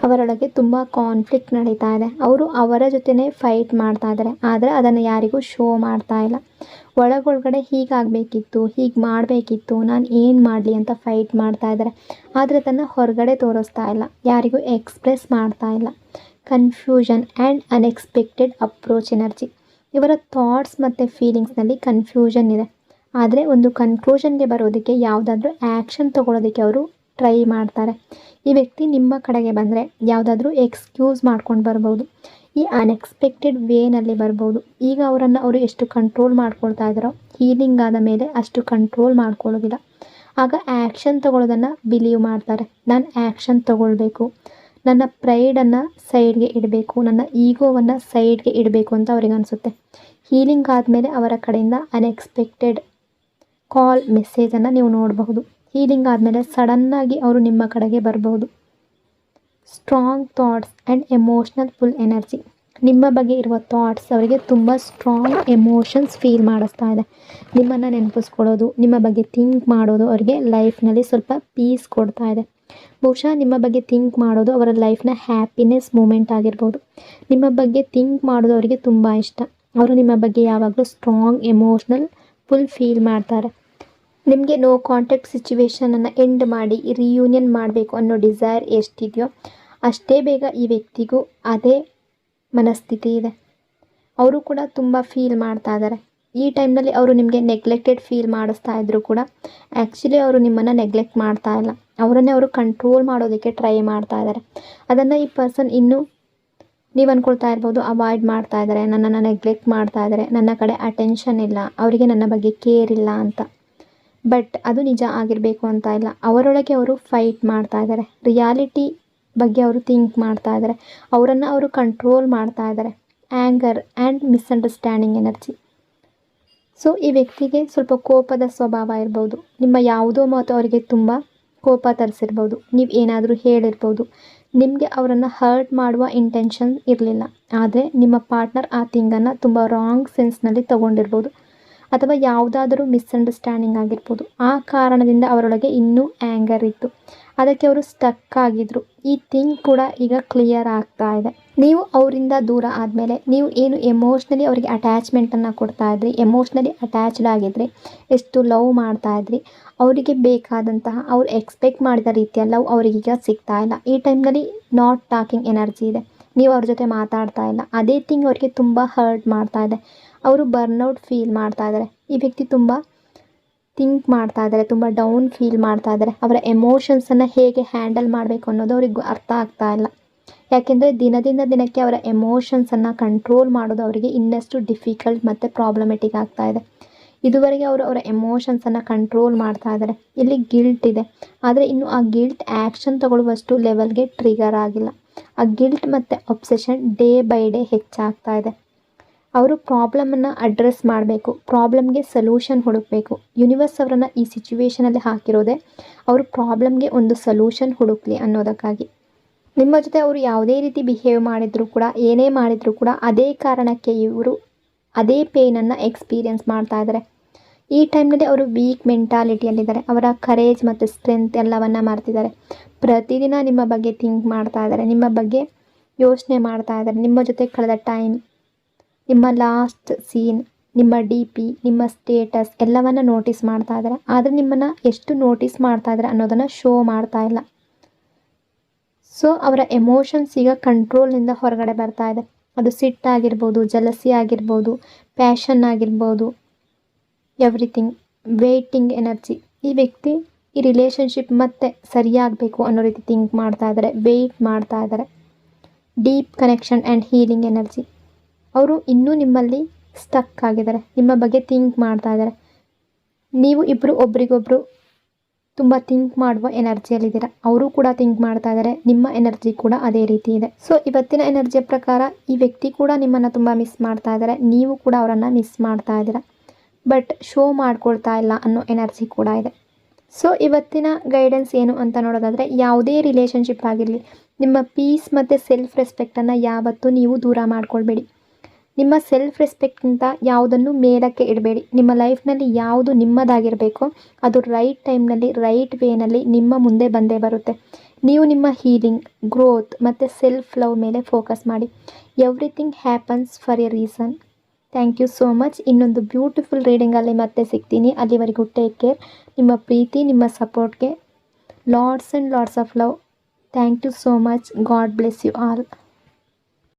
ಅವರೊಳಗೆ ತುಂಬ ಕಾನ್ಫ್ಲಿಕ್ಟ್ ನಡೀತಾ ಇದೆ. ಅವರು ಅವರ ಜೊತೆನೇ ಫೈಟ್ ಮಾಡ್ತಾ ಇದ್ದಾರೆ, ಆದರೆ ಅದನ್ನು ಯಾರಿಗೂ ಶೋ ಮಾಡ್ತಾ ಇಲ್ಲ. ಒಳಗೊಳಗಡೆ ಹೀಗಾಗಬೇಕಿತ್ತು, ಹೀಗೆ ಮಾಡಬೇಕಿತ್ತು, ನಾನು ಏನು ಮಾಡಲಿ ಅಂತ ಫೈಟ್ ಮಾಡ್ತಾ ಇದ್ದಾರೆ. ಆದರೆ ಅದನ್ನು ಹೊರಗಡೆ ತೋರಿಸ್ತಾ ಇಲ್ಲ, ಯಾರಿಗೂ ಎಕ್ಸ್ಪ್ರೆಸ್ ಮಾಡ್ತಾ ಇಲ್ಲ. Confusion and unexpected approach energy. ಇವರ ಥಾಟ್ಸ್ ಮತ್ತು ಫೀಲಿಂಗ್ಸ್ನಲ್ಲಿ ಕನ್ಫ್ಯೂಷನ್ ಇದೆ. ಆದರೆ ಒಂದು ಕನ್ಕ್ಲೂಷನ್ಗೆ ಬರೋದಕ್ಕೆ ಯಾವುದಾದ್ರೂ ಆ್ಯಕ್ಷನ್ ತೊಗೊಳೋದಕ್ಕೆ ಅವರು ಟ್ರೈ ಮಾಡ್ತಾರೆ. ಈ ವ್ಯಕ್ತಿ ನಿಮ್ಮ ಕಡೆಗೆ ಬಂದರೆ ಯಾವುದಾದ್ರೂ ಎಕ್ಸ್ಕ್ಯೂಸ್ ಮಾಡ್ಕೊಂಡು ಬರ್ಬೋದು. ಈ ಅನ್ಎಕ್ಸ್ಪೆಕ್ಟೆಡ್ ವೇನಲ್ಲಿ ಬರ್ಬೋದು. ಈಗ ಅವರು ಎಷ್ಟು ಕಂಟ್ರೋಲ್ ಮಾಡ್ಕೊಳ್ತಾ ಇದ್ದಾರೋ ಹೀಲಿಂಗ್ ಆದ ಮೇಲೆ ಅಷ್ಟು ಕಂಟ್ರೋಲ್ ಮಾಡ್ಕೊಳ್ಳೋದಿಲ್ಲ. ಆಗ ಆ್ಯಕ್ಷನ್ ತೊಗೊಳ್ಳೋದನ್ನು ಬಿಲೀವ್ ಮಾಡ್ತಾರೆ. ನಾನು ಆ್ಯಕ್ಷನ್ ತೊಗೊಳ್ಬೇಕು, ನನ್ನ ಪ್ರೈಡನ್ನು ಸೈಡ್ಗೆ ಇಡಬೇಕು, ನನ್ನ ಈಗೋವನ್ನು ಸೈಡ್ಗೆ ಇಡಬೇಕು ಅಂತ ಅವ್ರಿಗೆ ಅನಿಸುತ್ತೆ. ಹೀಲಿಂಗ್ ಆದಮೇಲೆ ಅವರ ಕಡೆಯಿಂದ ಅನ್ಎಕ್ಸ್ಪೆಕ್ಟೆಡ್ ಕಾಲ್ ಮೆಸೇಜನ್ನು ನೀವು ನೋಡಬಹುದು. ಹೀಲಿಂಗ್ ಆದಮೇಲೆ ಸಡನ್ನಾಗಿ ಅವರು ನಿಮ್ಮ ಕಡೆಗೆ ಬರಬಹುದು. Strong thoughts and emotional full energy. ನಿಮ್ಮ ಬಗ್ಗೆ ಇರುವ ಥಾಟ್ಸ್ ಅವರಿಗೆ ತುಂಬ ಸ್ಟ್ರಾಂಗ್ ಎಮೋಷನ್ಸ್ ಫೀಲ್ ಮಾಡಿಸ್ತಾ ಇದೆ. ನಿಮ್ಮನ್ನು ನೆನಪಿಸ್ಕೊಳ್ಳೋದು, ನಿಮ್ಮ ಬಗ್ಗೆ ಥಿಂಕ್ ಮಾಡೋದು ಅವರಿಗೆ ಲೈಫ್ನಲ್ಲಿ ಸ್ವಲ್ಪ ಪೀಸ್ ಕೊಡ್ತಾ ಇದೆ. ಬಹುಶಃ ನಿಮ್ಮ ಬಗ್ಗೆ ಥಿಂಕ್ ಮಾಡೋದು ಅವರ ಲೈಫ್ನ ಹ್ಯಾಪಿನೆಸ್ ಮೂಮೆಂಟ್ ಆಗಿರ್ಬೋದು. ನಿಮ್ಮ ಬಗ್ಗೆ ಥಿಂಕ್ ಮಾಡೋದು ಅವರಿಗೆ ತುಂಬ ಇಷ್ಟ. ಅವರು ನಿಮ್ಮ ಬಗ್ಗೆ ಯಾವಾಗಲೂ ಸ್ಟ್ರಾಂಗ್ ಎಮೋಷ್ನಲ್ ಫುಲ್ ಫೀಲ್ ಮಾಡ್ತಾರೆ. ನಿಮಗೆ ನೋ ಕಾಂಟ್ಯಾಕ್ಟ್ ಸಿಚುವೇಶನನ್ನು ಎಂಡ್ ಮಾಡಿ ರಿಯೂನಿಯನ್ ಮಾಡಬೇಕು ಅನ್ನೋ ಡಿಸೈರ್ ಎಷ್ಟಿದೆಯೋ ಅಷ್ಟೇ ಬೇಗ ಈ ವ್ಯಕ್ತಿಗೂ ಅದೇ ಮನಸ್ಥಿತಿ ಇದೆ. ಅವರು ಕೂಡ ತುಂಬ ಫೀಲ್ ಮಾಡ್ತಾ ಇದ್ದಾರೆ. ಈ ಟೈಮ್ನಲ್ಲಿ ಅವರು ನಿಮಗೆ ನೆಗ್ಲೆಕ್ಟೆಡ್ ಫೀಲ್ ಮಾಡಿಸ್ತಾ ಇದ್ದರೂ ಕೂಡ ಆ್ಯಕ್ಚುಲಿ ಅವರು ನಿಮ್ಮನ್ನು ನೆಗ್ಲೆಕ್ಟ್ ಮಾಡ್ತಾ ಇಲ್ಲ. ಅವರನ್ನೇ ಅವರು ಕಂಟ್ರೋಲ್ ಮಾಡೋದಕ್ಕೆ ಟ್ರೈ ಮಾಡ್ತಾ ಇದ್ದಾರೆ. ಅದನ್ನು ಈ ಪರ್ಸನ್ ಇನ್ನೂ ನೀವು ಅಂದ್ಕೊಳ್ತಾ ಇರ್ಬೋದು ಅವಾಯ್ಡ್ ಮಾಡ್ತಾ ಇದ್ದಾರೆ, ನನ್ನನ್ನು ನೆಗ್ಲೆಕ್ಟ್ ಮಾಡ್ತಾ ಇದ್ದಾರೆ, ನನ್ನ ಕಡೆ ಅಟೆನ್ಷನ್ ಇಲ್ಲ, ಅವರಿಗೆ ನನ್ನ ಬಗ್ಗೆ ಕೇರ್ ಇಲ್ಲ ಅಂತ. ಬಟ್ ಅದು ನಿಜ ಆಗಿರಬೇಕು ಅಂತ ಇಲ್ಲ. ಅವರೊಳಗೆ ಅವರು ಫೈಟ್ ಮಾಡ್ತಾ ಇದ್ದಾರೆ. ರಿಯಾಲಿಟಿ ಬಗ್ಗೆ ಅವರು ಥಿಂಕ್ ಮಾಡ್ತಾ ಇದ್ದಾರೆ. ಅವರನ್ನು ಅವರು ಕಂಟ್ರೋಲ್ ಮಾಡ್ತಾ ಇದ್ದಾರೆ. Anger and misunderstanding energy. So ಈ ವ್ಯಕ್ತಿಗೆ ಸ್ವಲ್ಪ ಕೋಪದ ಸ್ವಭಾವ ಇರ್ಬೋದು. ನಿಮ್ಮ ಯಾವುದೋ ಮಾತು ಅವರಿಗೆ ತುಂಬ ಕೋಪ ತರಿಸಿರ್ಬೋದು, ನೀವು ಏನಾದರೂ ಹೇಳಿರ್ಬೋದು, ನಿಮಗೆ ಅವರನ್ನು ಹರ್ಟ್ ಮಾಡುವ ಇಂಟೆನ್ಷನ್ ಇರಲಿಲ್ಲ. ಆದರೆ ನಿಮ್ಮ ಪಾರ್ಟ್ನರ್ ಆ ಥಿಂಗನ್ನು ತುಂಬ ರಾಂಗ್ ಸೆನ್ಸ್ನಲ್ಲಿ ತೊಗೊಂಡಿರ್ಬೋದು, ಅಥವಾ ಯಾವುದಾದರೂ ಮಿಸ್ಅಂಡರ್ಸ್ಟ್ಯಾಂಡಿಂಗ್ ಆಗಿರ್ಬೋದು. ಆ ಕಾರಣದಿಂದ ಅವರೊಳಗೆ ಇನ್ನೂ ಆ್ಯಂಗರ್ ಇತ್ತು, ಅದಕ್ಕೆ ಅವರು ಸ್ಟಕ್ ಆಗಿದ್ರು. ಈ ಥಿಂಗ್ ಕೂಡ ಈಗ ಕ್ಲಿಯರ್ ಆಗ್ತಾ ಇದೆ. ನೀವು ಅವರಿಂದ ದೂರ ಆದಮೇಲೆ ನೀವು ಏನು ಎಮೋಷ್ನಲಿ ಅವರಿಗೆ ಅಟ್ಯಾಚ್ಮೆಂಟನ್ನು ಕೊಡ್ತಾ ಇದ್ರಿ, ಎಮೋಷ್ನಲಿ ಅಟ್ಯಾಚ್ಡ್ ಆಗಿದ್ರಿ, ಎಷ್ಟು ಲವ್ ಮಾಡ್ತಾ ಇದ್ರಿ, ಅವರಿಗೆ ಬೇಕಾದಂತಹ ಅವ್ರು ಎಕ್ಸ್ಪೆಕ್ಟ್ ಮಾಡಿದ ರೀತಿಯ ಲವ್ ಅವರಿಗೀಗ ಸಿಗ್ತಾ ಇಲ್ಲ. ಈ ಟೈಮ್ನಲ್ಲಿ ನಾಟ್ ಟಾಕಿಂಗ್ ಎನರ್ಜಿ ಇದೆ, ನೀವು ಅವ್ರ ಜೊತೆ ಮಾತಾಡ್ತಾ ಇಲ್ಲ. ಅದೇ ಥಿಂಗ್ ಅವರಿಗೆ ತುಂಬ ಹರ್ಟ್ ಮಾಡ್ತಾ ಇದೆ, ಅವರು ಬರ್ನ್ಔಟ್ ಫೀಲ್ ಮಾಡ್ತಾ ಇದ್ದಾರೆ. ಈ ವ್ಯಕ್ತಿ ತುಂಬ ಥಿಂಕ್ ಮಾಡ್ತಾ ಇದ್ದಾರೆ, ತುಂಬ ಡೌನ್ ಫೀಲ್ ಮಾಡ್ತಾ ಇದ್ದಾರೆ. ಅವರ ಎಮೋಷನ್ಸನ್ನು ಹೇಗೆ ಹ್ಯಾಂಡಲ್ ಮಾಡಬೇಕು ಅನ್ನೋದು ಅವ್ರಿಗೆ ಅರ್ಥ ಆಗ್ತಾ ಇಲ್ಲ. ಯಾಕೆಂದರೆ ದಿನದಿಂದ ದಿನಕ್ಕೆ ಅವರ ಎಮೋಷನ್ಸನ್ನು ಕಂಟ್ರೋಲ್ ಮಾಡೋದು ಅವರಿಗೆ ಇನ್ನಷ್ಟು ಡಿಫಿಕಲ್ಟ್ ಮತ್ತು ಪ್ರಾಬ್ಲಮೆಟಿಕ್ ಆಗ್ತಾ ಇದೆ. ಇದುವರೆಗೆ ಅವರು ಅವರ ಎಮೋಷನ್ಸನ್ನು ಕಂಟ್ರೋಲ್ ಮಾಡ್ತಾ ಇದ್ದಾರೆ. ಇಲ್ಲಿ ಗಿಲ್ಟ್ ಇದೆ, ಆದರೆ ಇನ್ನು ಆ ಗಿಲ್ಟ್ ಆ್ಯಕ್ಷನ್ ತಗೊಳ್ಳುವಷ್ಟು ಲೆವೆಲ್ಗೆ ಟ್ರಿಗರ್ ಆಗಿಲ್ಲ. ಆ ಗಿಲ್ಟ್ ಮತ್ತು ಅಬ್ಸೆಷನ್ ಡೇ ಬೈ ಡೇ ಹೆಚ್ಚಾಗ್ತಾ ಇದೆ. ಅವರು ಪ್ರಾಬ್ಲಮನ್ನು ಅಡ್ರೆಸ್ ಮಾಡಬೇಕು, ಪ್ರಾಬ್ಲಮ್ಗೆ ಸೊಲ್ಯೂಷನ್ ಹುಡುಕಬೇಕು. ಯೂನಿವರ್ಸ್ ಅವರನ್ನು ಈ ಸಿಚುವೇಷನಲ್ಲಿ ಹಾಕಿರೋದೆ ಅವರು ಪ್ರಾಬ್ಲಮ್ಗೆ ಒಂದು ಸೊಲ್ಯೂಷನ್ ಹುಡುಕಲಿ ಅನ್ನೋದಕ್ಕಾಗಿ. ನಿಮ್ಮ ಜೊತೆ ಅವರು ಯಾವುದೇ ರೀತಿ ಬಿಹೇವ್ ಮಾಡಿದರೂ ಕೂಡ, ಏನೇ ಮಾಡಿದರೂ ಕೂಡ ಅದೇ ಕಾರಣಕ್ಕೆ ಇವರು ಅದೇ ಪೇನನ್ನು ಎಕ್ಸ್ಪೀರಿಯೆನ್ಸ್ ಮಾಡ್ತಾ ಇದ್ದಾರೆ. ಈ ಟೈಮ್ನಲ್ಲಿ ಅವರು ವೀಕ್ ಮೆಂಟಾಲಿಟಿಯಲ್ಲಿದ್ದಾರೆ. ಅವರ ಕರೇಜ್ ಮತ್ತು ಸ್ಟ್ರೆಂತ್ ಎಲ್ಲವನ್ನು ಮರ್ತಿದ್ದಾರೆ. ಪ್ರತಿದಿನ ನಿಮ್ಮ ಬಗ್ಗೆ ಥಿಂಕ್ ಮಾಡ್ತಾ ಇದ್ದಾರೆ, ನಿಮ್ಮ ಬಗ್ಗೆ ಯೋಚನೆ ಮಾಡ್ತಾ ಇದ್ದಾರೆ. ನಿಮ್ಮ ಜೊತೆ ಕಳೆದ ಟೈಮ್, ನಿಮ್ಮ ಲಾಸ್ಟ್ ಸೀನ್, ನಿಮ್ಮ DP, ನಿಮ್ಮ ಸ್ಟೇಟಸ್ ಎಲ್ಲವನ್ನು ನೋಟಿಸ್ ಮಾಡ್ತಾ ಇದ್ದಾರೆ. ಆದರೆ ನಿಮ್ಮನ್ನು ಎಷ್ಟು ನೋಟಿಸ್ ಮಾಡ್ತಾ ಇದ್ದಾರೆ ಅನ್ನೋದನ್ನು ಶೋ ಮಾಡ್ತಾ ಇಲ್ಲ. ಸೊ ಅವರ ಎಮೋಷನ್ಸ್ ಈಗ ಕಂಟ್ರೋಲ್ನಿಂದ ಹೊರಗಡೆ ಬರ್ತಾ ಇದೆ. ಅದು ಸಿಟ್ಟಾಗಿರ್ಬೋದು, ಜಲಸಿ ಆಗಿರ್ಬೋದು, ಪ್ಯಾಷನ್ ಆಗಿರ್ಬೋದು, ಎವ್ರಿಥಿಂಗ್. Waiting energy. ಈ ವ್ಯಕ್ತಿ ಈ ರಿಲೇಷನ್ಶಿಪ್ ಮತ್ತೆ ಸರಿಯಾಗಬೇಕು ಅನ್ನೋ ರೀತಿ ಥಿಂಕ್ ಮಾಡ್ತಾ ಇದ್ದಾರೆ, ವೆಯ್ಟ್ ಮಾಡ್ತಾ ಇದ್ದಾರೆ. Deep connection and healing energy. ಅವರು ಇನ್ನೂ ನಿಮ್ಮಲ್ಲಿ ಸ್ಟಕ್ ಆಗಿದ್ದಾರೆ, ನಿಮ್ಮ ಬಗ್ಗೆ ಥಿಂಕ್ ಮಾಡ್ತಾ ಇದ್ದಾರೆ. ನೀವು ಇಬ್ಬರು ಒಬ್ರಿಗೊಬ್ಬರು ತುಂಬ ಥಿಂಕ್ ಮಾಡುವ ಎನರ್ಜಿಯಲ್ಲಿದ್ದೀರಾ. ಅವರು ಕೂಡ ಥಿಂಕ್ ಮಾಡ್ತಾ ಇದ್ದಾರೆ, ನಿಮ್ಮ ಎನರ್ಜಿ ಕೂಡ ಅದೇ ರೀತಿ ಇದೆ. ಸೊ ಇವತ್ತಿನ ಎನರ್ಜಿಯ ಪ್ರಕಾರ ಈ ವ್ಯಕ್ತಿ ಕೂಡ ನಿಮ್ಮನ್ನು ತುಂಬ ಮಿಸ್ ಮಾಡ್ತಾ ಇದ್ದಾರೆ, ನೀವು ಕೂಡ ಅವರನ್ನು ಮಿಸ್ ಮಾಡ್ತಾ ಇದ್ದೀರಾ. ಬಟ್ ಶೋ ಮಾಡ್ಕೊಳ್ತಾ ಇಲ್ಲ ಅನ್ನೋ ಎನರ್ಜಿ ಕೂಡ ಇದೆ. ಸೊ ಇವತ್ತಿನ ಗೈಡೆನ್ಸ್ ಏನು ಅಂತ ನೋಡೋದಾದರೆ, ಯಾವುದೇ ರಿಲೇಷನ್ಶಿಪ್ ಆಗಿರಲಿ, ನಿಮ್ಮ ಪೀಸ್ ಮತ್ತು ಸೆಲ್ಫ್ ರೆಸ್ಪೆಕ್ಟನ್ನು ಯಾವತ್ತೂ ನೀವು ದೂರ ಮಾಡ್ಕೊಳ್ಬೇಡಿ. ನಿಮ್ಮ ಸೆಲ್ಫ್ ರೆಸ್ಪೆಕ್ಟ್ಗಿಂತ ಯಾವುದನ್ನು ಮೇಲಕ್ಕೆ ಇಡಬೇಡಿ. ನಿಮ್ಮ ಲೈಫ್ನಲ್ಲಿ ಯಾವುದು ನಿಮ್ಮದಾಗಿರಬೇಕೋ ಅದು ರೈಟ್ ಟೈಮ್ನಲ್ಲಿ, ರೈಟ್ ವೇನಲ್ಲಿ ನಿಮ್ಮ ಮುಂದೆ ಬಂದೇ ಬರುತ್ತೆ. ನೀವು ನಿಮ್ಮ ಹೀಲಿಂಗ್, ಗ್ರೋತ್ ಮತ್ತು ಸೆಲ್ಫ್ ಲವ್ ಮೇಲೆ ಫೋಕಸ್ ಮಾಡಿ. Everything happens for a reason. Thank you so much. ಇನ್ನೊಂದು ಬ್ಯೂಟಿಫುಲ್ ರೀಡಿಂಗಲ್ಲಿ ಮತ್ತೆ ಸಿಗ್ತೀನಿ. ಅಲ್ಲಿವರೆಗೂ ಟೇಕ್ ಕೇರ್. ನಿಮ್ಮ ಪ್ರೀತಿ, ನಿಮ್ಮ ಸಪೋರ್ಟ್ಗೆ lots and lots of love. Thank you so much. God bless you all.